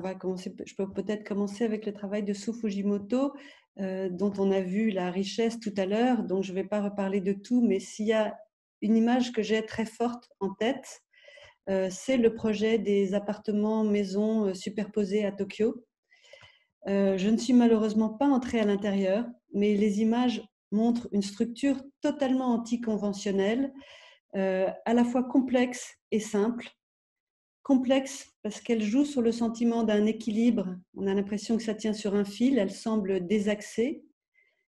je peux peut-être commencer avec le travail de Sue Fujimoto, dont on a vu la richesse tout à l'heure, donc je ne vais pas reparler de tout, mais s'il y a une image que j'ai très forte en tête, c'est le projet des appartements maisons superposés à Tokyo. Je ne suis malheureusement pas entrée à l'intérieur, mais les images montrent une structure totalement anticonventionnelle, à la fois complexe et simple. Complexe parce qu'elle joue sur le sentiment d'un équilibre. On a l'impression que ça tient sur un fil, elles semblent désaxées.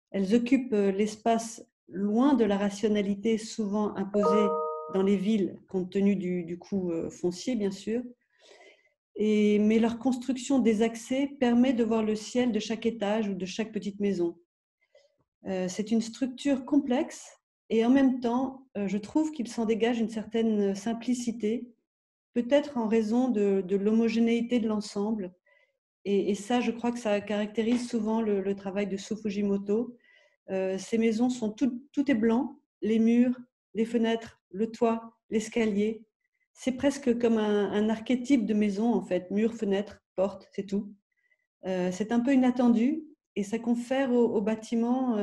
Elles occupent l'espace loin de la rationalité souvent imposée dans les villes, compte tenu du coût foncier, bien sûr. mais leur construction des accès permet de voir le ciel de chaque étage ou de chaque petite maison. C'est une structure complexe et en même temps, je trouve qu'il s'en dégage une certaine simplicité, peut-être en raison de l'homogénéité de l'ensemble. Et ça, je crois que ça caractérise souvent le travail de Sou Fujimoto. Ces maisons sont tout est blanc, les murs, les fenêtres, le toit, l'escalier. C'est presque comme un archétype de maison en fait, murs, fenêtres, portes, c'est tout. C'est un peu inattendu et ça confère au bâtiment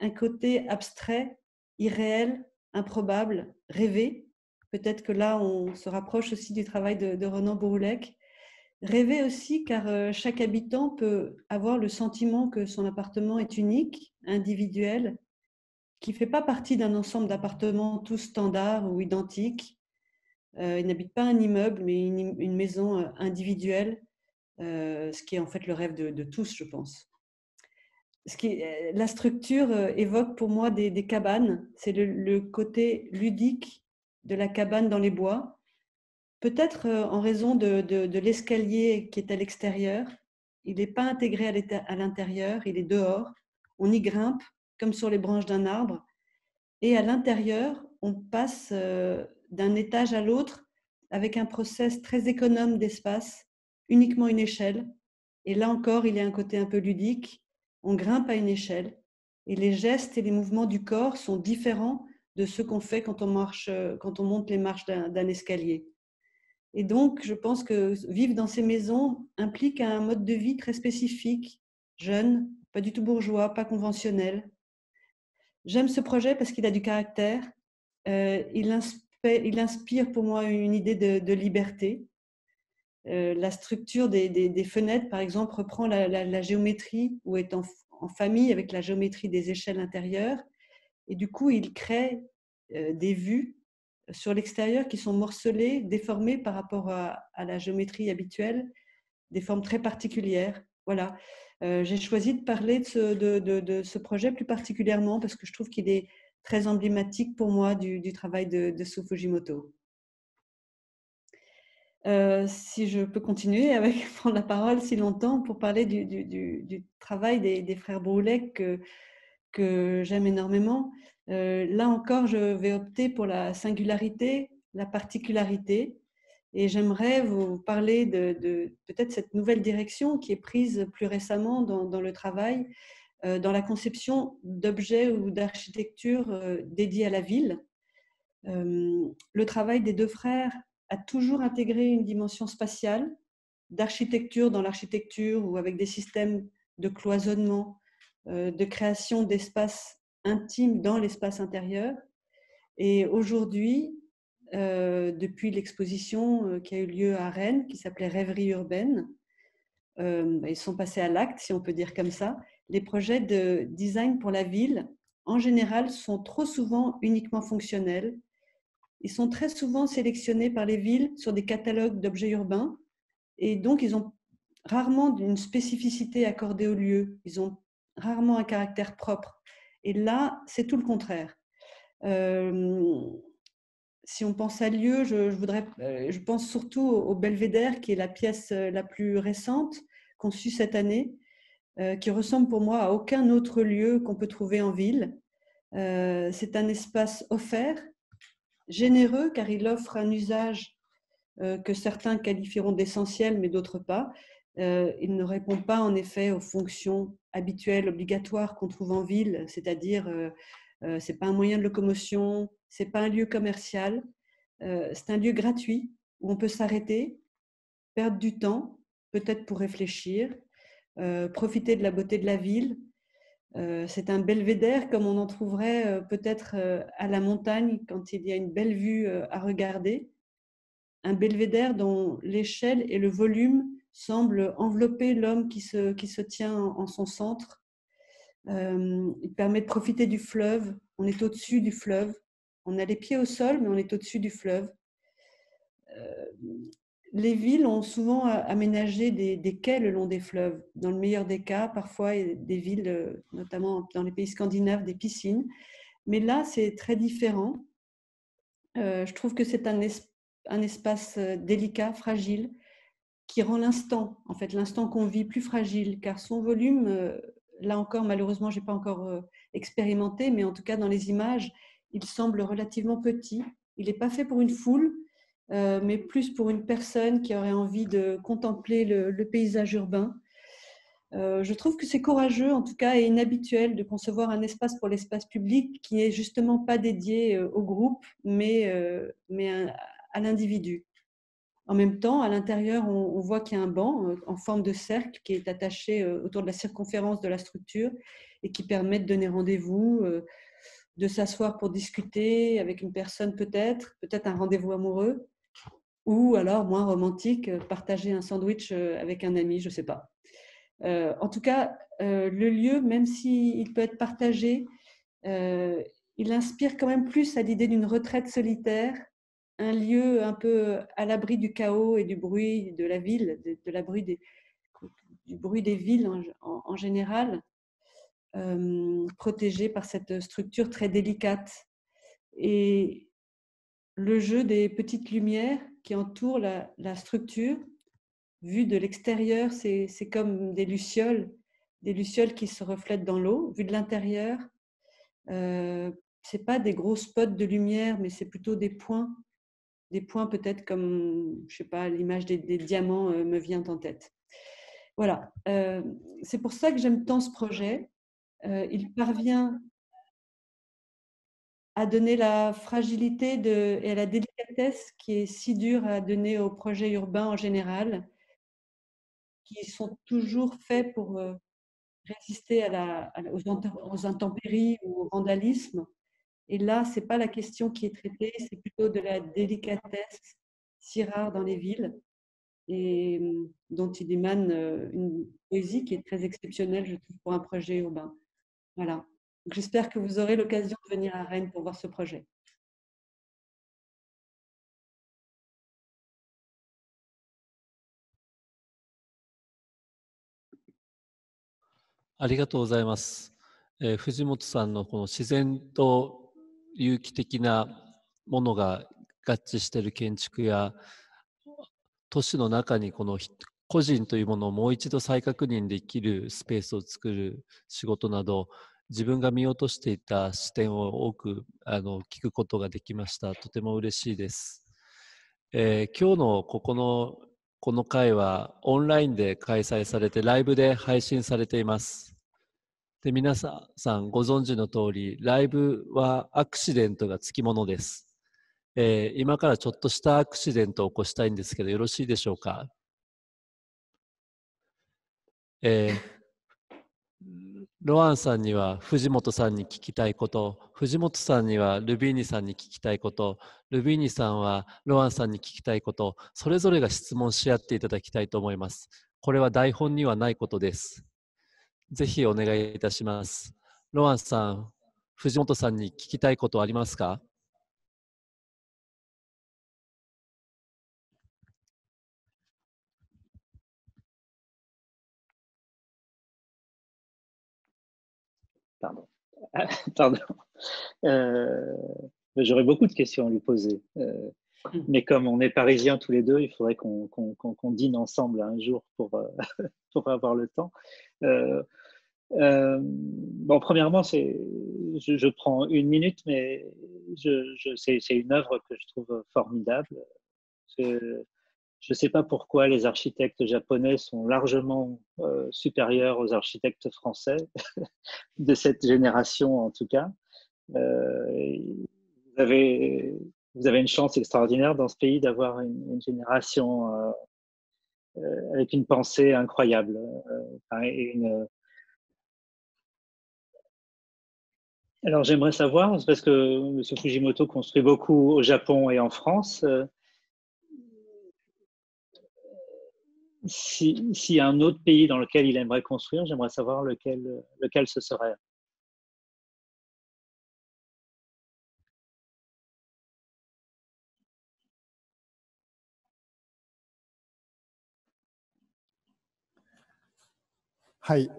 un côté abstrait, irréel, improbable, rêvé. Peut-être que là, on se rapproche aussi du travail de Renan Bouroulec. Rêver aussi car chaque habitant peut avoir le sentiment que son appartement est unique, individuel, qui ne fait pas partie d'un ensemble d'appartements tous standards ou identiques. Il n'habite pas un immeuble, mais une maison individuelle, ce qui est en fait le rêve de tous, je pense. La structure évoque pour moi des cabanes. C'est le côté ludique de la cabane dans les bois. Peut-être en raison de l'escalier qui est à l'extérieur. Il n'est pas intégré à l'intérieur, il est dehors. On y grimpe comme sur les branches d'un arbre. Et à l'intérieur, on passe d'un étage à l'autre avec un process très économe d'espace, uniquement une échelle. Et là encore, il y a un côté un peu ludique. On grimpe à une échelle et les gestes et les mouvements du corps sont différents de ceux qu'on fait quand on monte les marches d'un escalier. Et donc, je pense que vivre dans ces maisons implique un mode de vie très spécifique, jeune, pas du tout bourgeois, pas conventionnel. J'aime ce projet parce qu'il a du caractère. Il inspire pour moi une idée de liberté. La structure des fenêtres, par exemple, reprend la géométrie ou est en famille avec la géométrie des échelles intérieures. Et du coup, il crée des vues sur l'extérieur qui sont morcelées, déformées par rapport à la géométrie habituelle, des formes très particulières. Voilà. J'ai choisi de parler de ce projet plus particulièrement parce que je trouve qu'il est très emblématique pour moi du travail de Sou Fujimoto. Si je peux continuer avec prendre la parole si longtemps pour parler du travail des frères Bouroulec que j'aime énormément. Là encore, je vais opter pour la singularité, la particularité, et j'aimerais vous parler de peut-être cette nouvelle direction qui est prise plus récemment dans le travail, dans la conception d'objets ou d'architecture dédiés à la ville. Le travail des deux frères a toujours intégré une dimension spatiale, d'architecture dans l'architecture ou avec des systèmes de cloisonnement, de création d'espaces intimes dans l'espace intérieur. Et aujourd'hui, depuis l'exposition qui a eu lieu à Rennes, qui s'appelait Rêverie urbaine, ils sont passés à l'acte, si on peut dire comme ça. Les projets de design pour la ville, en général, sont trop souvent uniquement fonctionnels. Ils sont très souvent sélectionnés par les villes sur des catalogues d'objets urbains et donc ils ont rarement une spécificité accordée au lieu. Ils ont rarement un caractère propre. Et là, c'est tout le contraire. Si on pense à lieu, je pense surtout au Belvédère, qui est la pièce la plus récente, conçue cette année, qui ressemble pour moi à aucun autre lieu qu'on peut trouver en ville. C'est un espace offert, généreux, car il offre un usage que certains qualifieront d'essentiel, mais d'autres pas. Il ne répond pas en effet aux fonctions habituelles, obligatoires qu'on trouve en ville, c'est-à-dire c'est pas un moyen de locomotion, c'est pas un lieu commercial, c'est un lieu gratuit où on peut s'arrêter, perdre du temps, peut-être pour réfléchir, profiter de la beauté de la ville. C'est un belvédère comme on en trouverait peut-être à la montagne quand il y a une belle vue à regarder. Un belvédère dont l'échelle et le volume semblent envelopper l'homme qui se tient en son centre. Il permet de profiter du fleuve. On est au-dessus du fleuve. On a les pieds au sol, mais on est au-dessus du fleuve. Les villes ont souvent aménagé des quais le long des fleuves. Dans le meilleur des cas, parfois, des villes, notamment dans les pays scandinaves, des piscines. Mais là, c'est très différent. Je trouve que c'est un espace délicat, fragile, qui rend l'instant, en fait, l'instant qu'on vit plus fragile, car son volume, là encore, malheureusement, je n'ai pas encore expérimenté, mais en tout cas, dans les images, il semble relativement petit. Il n'est pas fait pour une foule, mais plus pour une personne qui aurait envie de contempler le paysage urbain. Je trouve que c'est courageux, en tout cas, et inhabituel de concevoir un espace pour l'espace public qui n'est justement pas dédié au groupe, mais à l'individu. En même temps, à l'intérieur, on voit qu'il y a un banc en forme de cercle qui est attaché autour de la circonférence de la structure et qui permet de donner rendez-vous, de s'asseoir pour discuter avec une personne peut-être un rendez-vous amoureux, ou alors, moins romantique, partager un sandwich avec un ami, je ne sais pas. En tout cas, le lieu, même s'il peut être partagé, il inspire quand même plus à l'idée d'une retraite solitaire, un lieu un peu à l'abri du chaos et du bruit de la ville, du bruit des villes en général, protégé par cette structure très délicate. Et le jeu des petites lumières qui entourent la structure, vu de l'extérieur, c'est comme des lucioles qui se reflètent dans l'eau. Vu de l'intérieur, c'est pas des gros spots de lumière, mais c'est plutôt des points peut-être comme, je sais pas, l'image des diamants me vient en tête. Voilà, c'est pour ça que j'aime tant ce projet. Il parvient à donner la fragilité et la délicatesse qui est si dure à donner aux projets urbains en général, qui sont toujours faits pour résister aux intempéries ou au vandalisme. Et là, ce n'est pas la question qui est traitée, c'est plutôt de la délicatesse si rare dans les villes et dont il émane une poésie qui est très exceptionnelle, je trouve, pour un projet urbain. Voilà. J'espère que vous aurez l'occasion de venir à Rennes pour voir ce projet.ありがとうございます。藤本さんのこの自然と有機的なものが合致している建築や、都市の中にこの個人というものをもう一度再確認できるスペースを作る仕事など、自分が見落としていた視点を多く聞くことができました。とても嬉しいです。今日のこの会はオンラインで開催されてライブで配信されています。で、皆さんご存知の通り、ライブはアクシデントがつきものです。今からちょっとしたアクシデントを起こしたいんですけど、よろしいでしょうか。ロアンさんには藤本さんに聞きたいこと、藤本さんにはルビーニさんに聞きたいこと、ルビーニさんはロアンさんに聞きたいこと、それぞれが質問し合っていただきたいと思います。これは台本にはないことです。ぜひお願いいたします。ロアンさん、藤本さんに聞きたいことはありますか？Pardon. Pardon. J'aurais beaucoup de questions à lui poser. Mais comme on est parisiens tous les deux, il faudrait qu'on dîne ensemble un jour pour avoir le temps. Bon, premièrement, je prends une minute, mais c'est une œuvre que je trouve formidable. Je ne sais pas pourquoi les architectes japonais sont largement supérieurs aux architectes français, de cette génération en tout cas. Vous avez une chance extraordinaire dans ce pays d'avoir une génération avec une pensée incroyable. Alors j'aimerais savoir, parce que M. Fujimoto construit beaucoup au Japon et en France, s'il y a un autre pays dans lequel il aimerait construire, j'aimerais savoir lequel ce serait. Oui,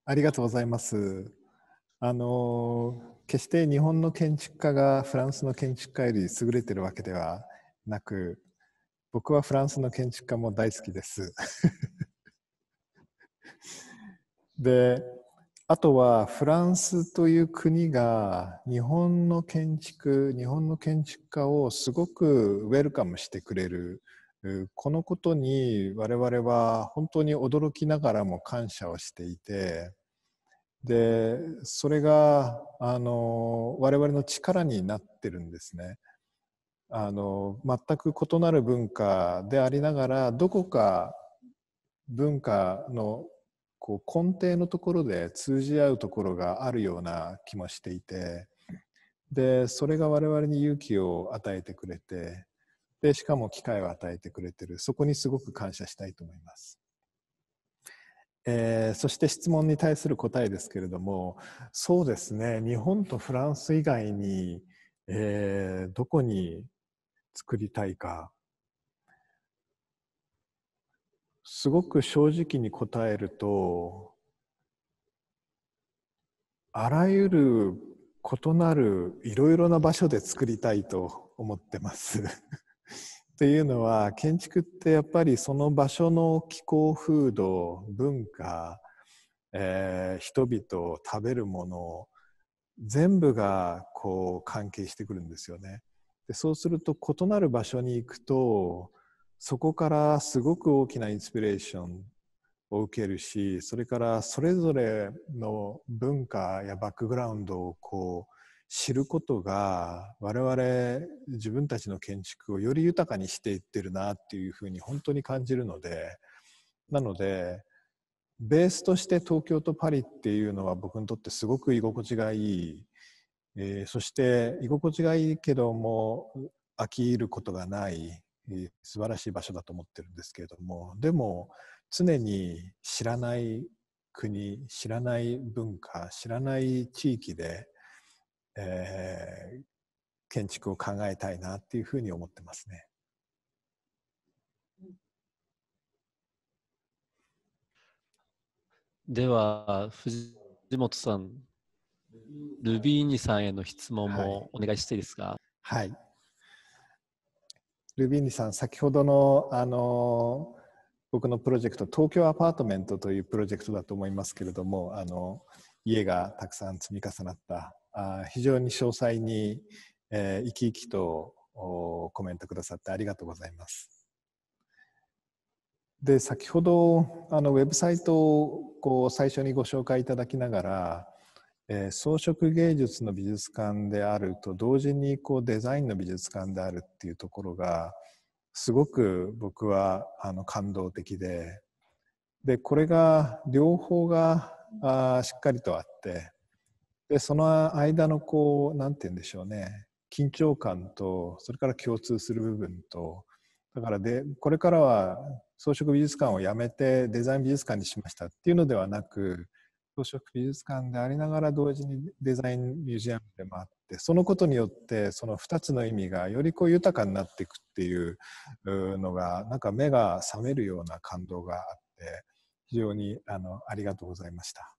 ありがとうございます。決して日本の建築家がフランスの建築家より優れているわけではなく、僕はフランスの建築家も大好きです。で、あとはフランスという国が日本の建築家をすごくウェルカムしてくれる。このことに我々は本当に驚きながらも感謝をしていて、で、それが我々の力になってるんですね。全く異なる文化でありながら、どこか文化のこう根底のところで通じ合うところがあるような気もしていて、でそれが我々に勇気を与えてくれて、でしかも機会を与えてくれてる。そこにすごく感謝したいと思います。そして質問に対する答えですけれども、そうですね、日本とフランス以外に、どこに作りたいか、すごく正直に答えると、あらゆる異なるいろいろな場所で作りたいと思ってます。っていうのは、建築ってやっぱりその場所の気候風土、文化、人々、食べるもの、全部がこう関係してくるんですよね。でそうすると異なる場所に行くと、そこからすごく大きなインスピレーションを受けるし、それからそれぞれの文化やバックグラウンドをこう知ることが、我々自分たちの建築をより豊かにしていってるなっていうふうに本当に感じるので、なのでベースとして東京とパリっていうのは僕にとってすごく居心地がいい、そして居心地がいいけども飽きることがない、素晴らしい場所だと思ってるんですけれども、でも常に知らない国、知らない文化、知らない地域で、建築を考えたいなっていうふうに思ってますね。では、藤本さん、ルビーニさんへの質問もお願いしていいですか？はい。ルビーニさん、先ほどの僕のプロジェクト、東京アパートメントというプロジェクトだと思いますけれども、家がたくさん積み重なった非常に詳細に、生き生きとコメントくださってありがとうございます。で、先ほどウェブサイトをこう最初にご紹介いただきながら、装飾芸術の美術館であると同時にこうデザインの美術館であるっていうところがすごく僕は感動的で、これが両方がしっかりとあって、でその間のこうなんて言うんでしょうね、緊張感とそれから共通する部分と、だからこれからは装飾美術館をやめてデザイン美術館にしましたっていうのではなく、装飾美術館でありながら同時にデザインミュージアムでもあって、そのことによってその2つの意味がよりこう豊かになっていくっていうのが、なんか目が覚めるような感動があって非常にありがとうございました。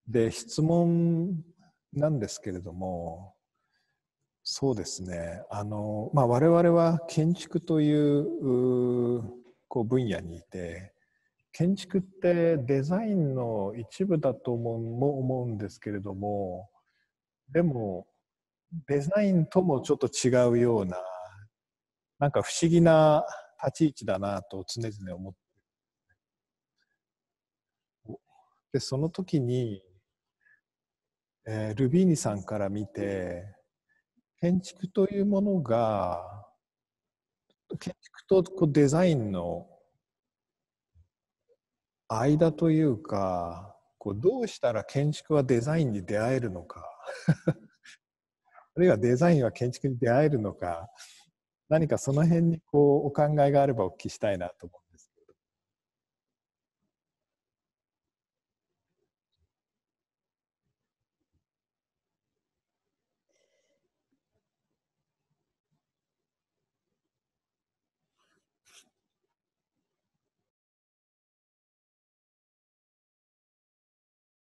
で、質問なんですけれども、そうですね、我々は建築というこう分野にいて、建築ってデザインの一部だとも思うんですけれども、でもデザインともちょっと違うような、なんか不思議な立ち位置だなと常々思って、でその時に、ルビーニさんから見て建築というものが、建築とこうデザインの間というか、こうどうしたら建築はデザインに出会えるのかあるいはデザインは建築に出会えるのか、何かその辺にこうお考えがあればお聞きしたいなと思うんですけど。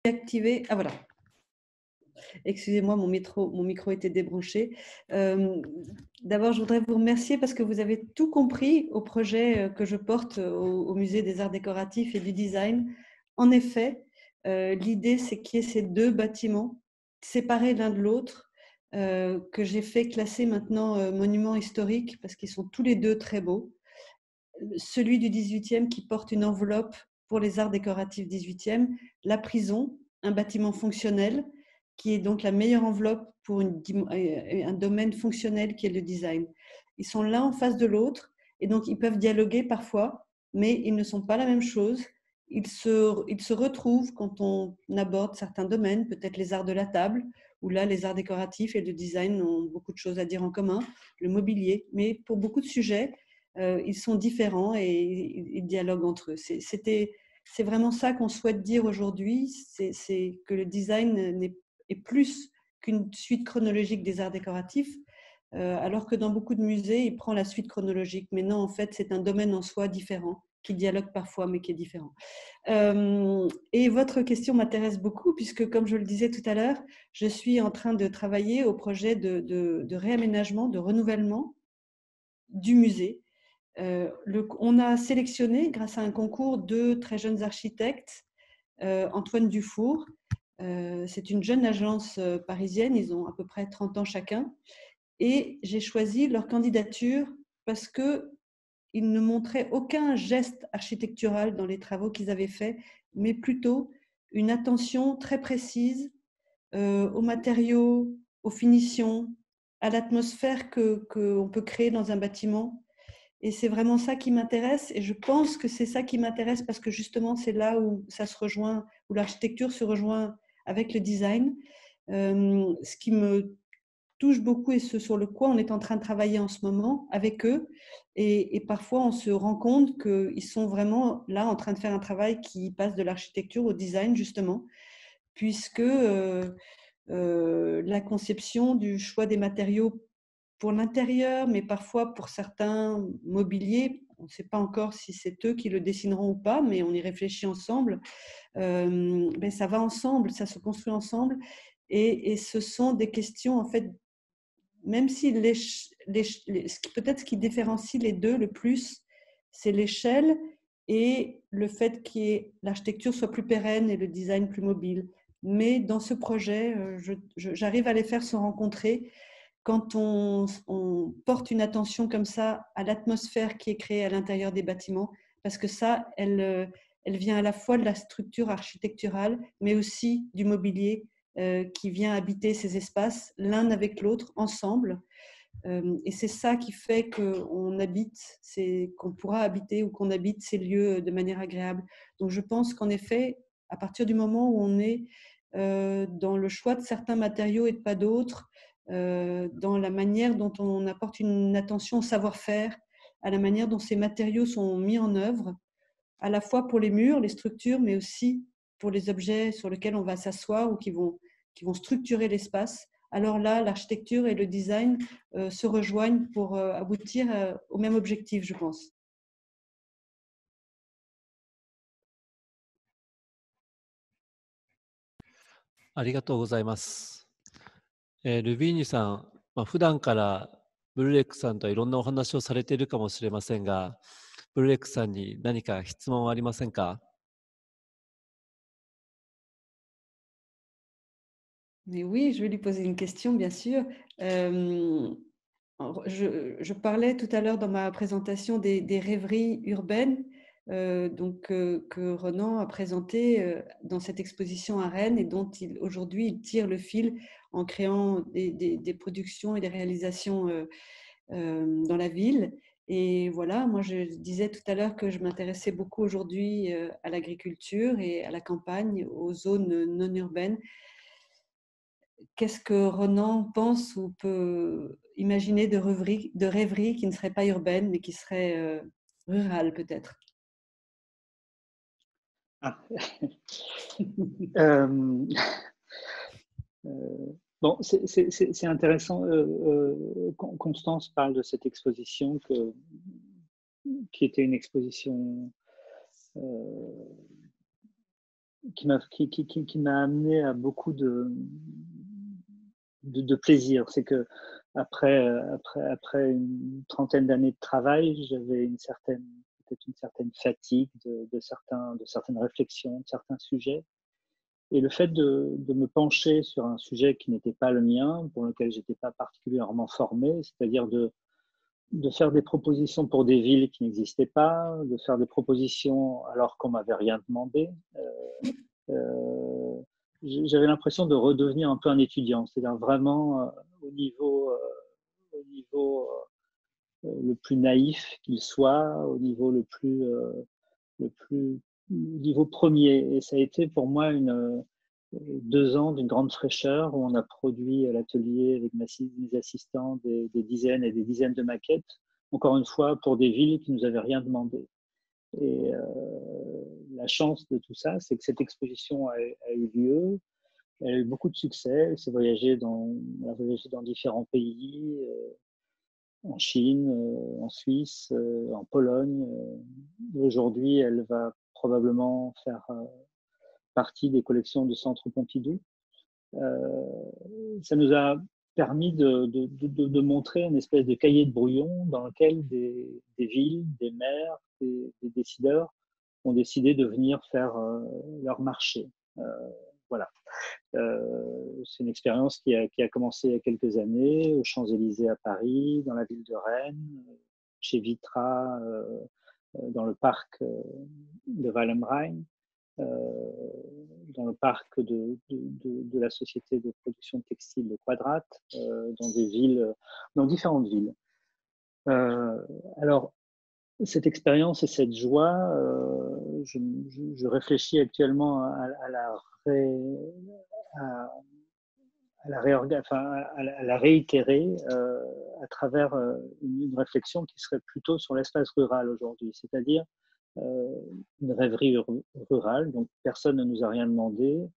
Activer. Ah voilà. Excusez-moi, mon micro était débranché. D'abord, je voudrais vous remercier parce que vous avez tout compris au projet que je porte au Musée des Arts Décoratifs et du Design. En effet, l'idée, c'est qu'il y ait ces deux bâtiments séparés l'un de l'autre, que j'ai fait classer maintenant monuments historiques parce qu'ils sont tous les deux très beaux. Celui du 18e qui porte une enveloppe pour les arts décoratifs 18e, la prison, un bâtiment fonctionnel, qui est donc la meilleure enveloppe pour un domaine fonctionnel qui est le design. Ils sont l'un en face de l'autre et donc ils peuvent dialoguer parfois, mais ils ne sont pas la même chose. Ils se retrouvent quand on aborde certains domaines, peut-être les arts de la table, où là les arts décoratifs et le design ont beaucoup de choses à dire en commun, le mobilier, mais pour beaucoup de sujets, ils sont différents et ils dialoguent entre eux. C'est vraiment ça qu'on souhaite dire aujourd'hui, c'est que le design est plus qu'une suite chronologique des arts décoratifs, alors que dans beaucoup de musées, il prend la suite chronologique. Mais non, en fait, c'est un domaine en soi différent, qui dialogue parfois, mais qui est différent. Et votre question m'intéresse beaucoup, puisque, comme je le disais tout à l'heure, je suis en train de travailler au projet de réaménagement, de renouvellement du musée. On a sélectionné, grâce à un concours, 2 très jeunes architectes, Antoine Dufour. C'est une jeune agence parisienne, ils ont à peu près 30 ans chacun. Et j'ai choisi leur candidature parce qu'ils ne montraient aucun geste architectural dans les travaux qu'ils avaient faits, mais plutôt une attention très précise aux matériaux, aux finitions, à l'atmosphère qu'on peut créer dans un bâtiment. Et c'est vraiment ça qui m'intéresse. Et je pense que c'est ça qui m'intéresse parce que justement, c'est là où ça se rejoint, où l'architecture se rejoint avec le design. Ce qui me touche beaucoup et ce sur le quoi on est en train de travailler en ce moment avec eux. Et parfois, on se rend compte qu'ils sont vraiment là en train de faire un travail qui passe de l'architecture au design, justement, puisque la conception du choix des matériaux pour l'intérieur, mais parfois pour certains mobiliers, on ne sait pas encore si c'est eux qui le dessineront ou pas, mais on y réfléchit ensemble. Ben ça va ensemble, ça se construit ensemble, et ce sont des questions, en fait, même si peut-être ce qui différencie les deux le plus, c'est l'échelle et le fait que l'architecture soit plus pérenne et le design plus mobile. Mais dans ce projet, j'arrive à les faire se rencontrer quand on porte une attention comme ça à l'atmosphère qui est créée à l'intérieur des bâtiments, parce que ça, elle vient à la fois de la structure architecturale, mais aussi du mobilier qui vient habiter ces espaces, l'un avec l'autre, ensemble. Et c'est ça qui fait qu'on pourra habiter ou qu'on habite ces lieux de manière agréable. Donc je pense qu'en effet, à partir du moment où on est dans le choix de certains matériaux et de pas d'autres, dans la manière dont on apporte une attention au savoir-faire, à la manière dont ces matériaux sont mis en œuvre, à la fois pour les murs, les structures, mais aussi pour les objets sur lesquels on va s'asseoir ou qui vont structurer l'espace. Alors là, l'architecture et le design se rejoignent pour aboutir au même objectif, je pense. ありがとうございます。ルビーニさん、普段からブルレックさんといろんなお話をされているかもしれませんが、ブルレックさんに何か質問はありませんか？ Mais oui, je vais lui poser une question, bien sûr. Je parlais tout à l'heure dans ma présentation des rêveries urbaines que Renan a présentées dans cette exposition à Rennes et dont aujourd'hui il tire le fil en créant des productions et des réalisations dans la ville. Et voilà, moi je disais tout à l'heure que je m'intéressais beaucoup aujourd'hui à l'agriculture et à la campagne, aux zones non urbaines. Qu'est-ce que Renan pense ou peut imaginer de rêverie qui ne serait pas urbaine, mais qui serait rurale peut-être? Ah. euh, bon, c'est intéressant. Constance parle de cette exposition qui était une exposition qui m'a amené à beaucoup de plaisir. C'est que après une trentaine d'années de travail, j'avais peut-être une certaine fatigue de certaines réflexions, de certains sujets. Et le fait de me pencher sur un sujet qui n'était pas le mien, pour lequel je n'étais pas particulièrement formé, c'est-à-dire de faire des propositions pour des villes qui n'existaient pas, de faire des propositions alors qu'on m'avait rien demandé. J'avais l'impression de redevenir un peu un étudiant, c'est-à-dire vraiment au niveau le plus naïf qu'il soit, au niveau le niveau premier. Et ça a été pour moi 2 ans d'une grande fraîcheur où on a produit à l'atelier avec mes assistants des dizaines et des dizaines de maquettes, encore une fois pour des villes qui nous avaient rien demandé. Et la chance de tout ça, c'est que cette exposition a eu lieu. Elle a eu beaucoup de succès. Elle a voyagé dans différents pays, en Chine, en Suisse, en Pologne. Aujourd'hui, elle va probablement faire partie des collections du Centre Pompidou. Ça nous a permis de montrer une espèce de cahier de brouillon dans lequel des villes, des maires, des décideurs ont décidé de venir faire leur marché. Voilà. C'est une expérience qui a commencé il y a quelques années aux Champs-Élysées à Paris, dans la ville de Rennes, chez Vitra, dans le parc de Wallenrhein, dans le parc de la société de production de textiles de Quadrate, dans différentes villes. Alors, cette expérience et cette joie, je réfléchis actuellement à la réitérer à travers une réflexion qui serait plutôt sur l'espace rural aujourd'hui, c'est-à-dire une rêverie rurale, donc personne ne nous a rien demandé,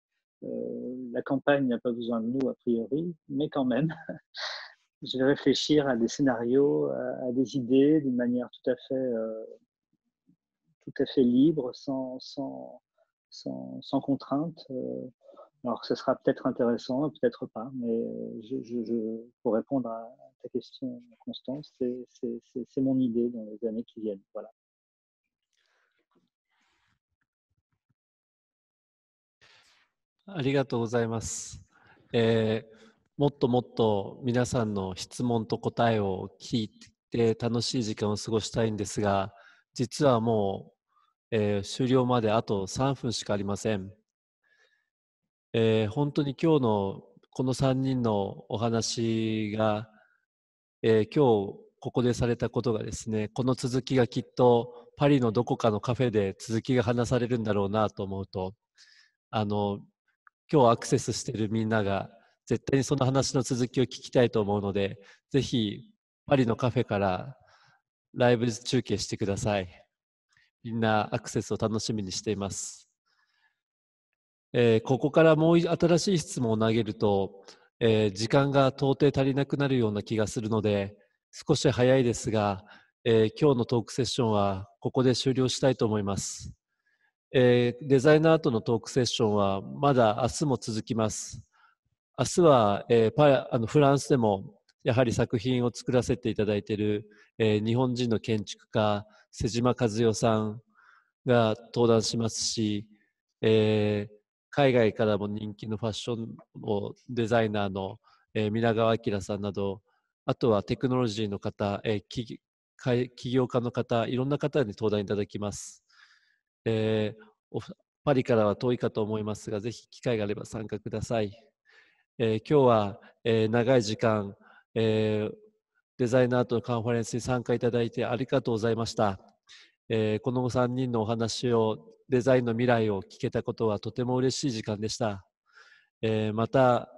la campagne n'a pas besoin de nous a priori, mais quand même, je vais réfléchir à des scénarios, à des idées d'une manière tout à fait libre, sans contrainte. Alors, ce sera peut-être intéressant, peut-être pas, mais pour répondre à ta question, Constance, c'est mon idée dans les années qui viennent. Voilà. ありがとうございます。もっともっと皆さんの質問と答えを聞いて楽しい時間を過ごしたいんですが、実はもう、終了まであと3分しかありません。本当に今日のこの3人のお話が、今日ここでされたことがですね、この続きがきっとパリのどこかのカフェで続きが話されるんだろうなと思うと、今日アクセスしているみんなが絶対にその話の続きを聞きたいと思うので、ぜひパリのカフェからライブ中継してください。みんなアクセスを楽しみにしています。ここからもう新しい質問を投げると、時間が到底足りなくなるような気がするので、少し早いですが、今日のトークセッションはここで終了したいと思います。デザインアートのトークセッションはまだ明日も続きます。明日は、フランスでもやはり作品を作らせていただいている、日本人の建築家瀬島和代さんが登壇しますし、海外からも人気のファッションデザイナーの、皆川明さんなど、あとはテクノロジーの方、起業家の方、いろんな方に登壇いただきます。パリからは遠いかと思いますが、ぜひ機会があれば参加ください。今日は、長い時間、デザイナーとのカンファレンスに参加いただいてありがとうございました。この3人のお話を、デザインの未来を聞けたことはとても嬉しい時間でした。また、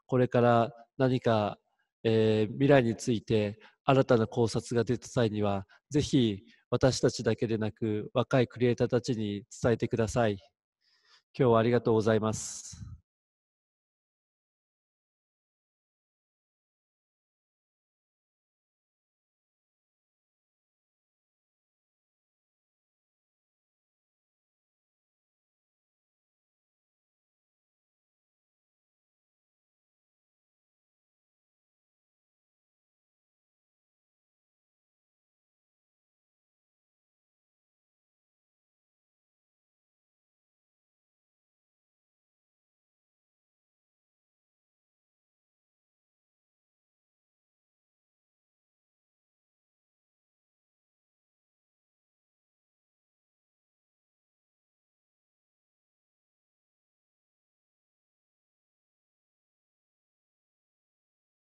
これから何か、未来について新たな考察が出た際には、ぜひ私たちだけでなく若いクリエイターたちに伝えてください。今日はありがとうございます。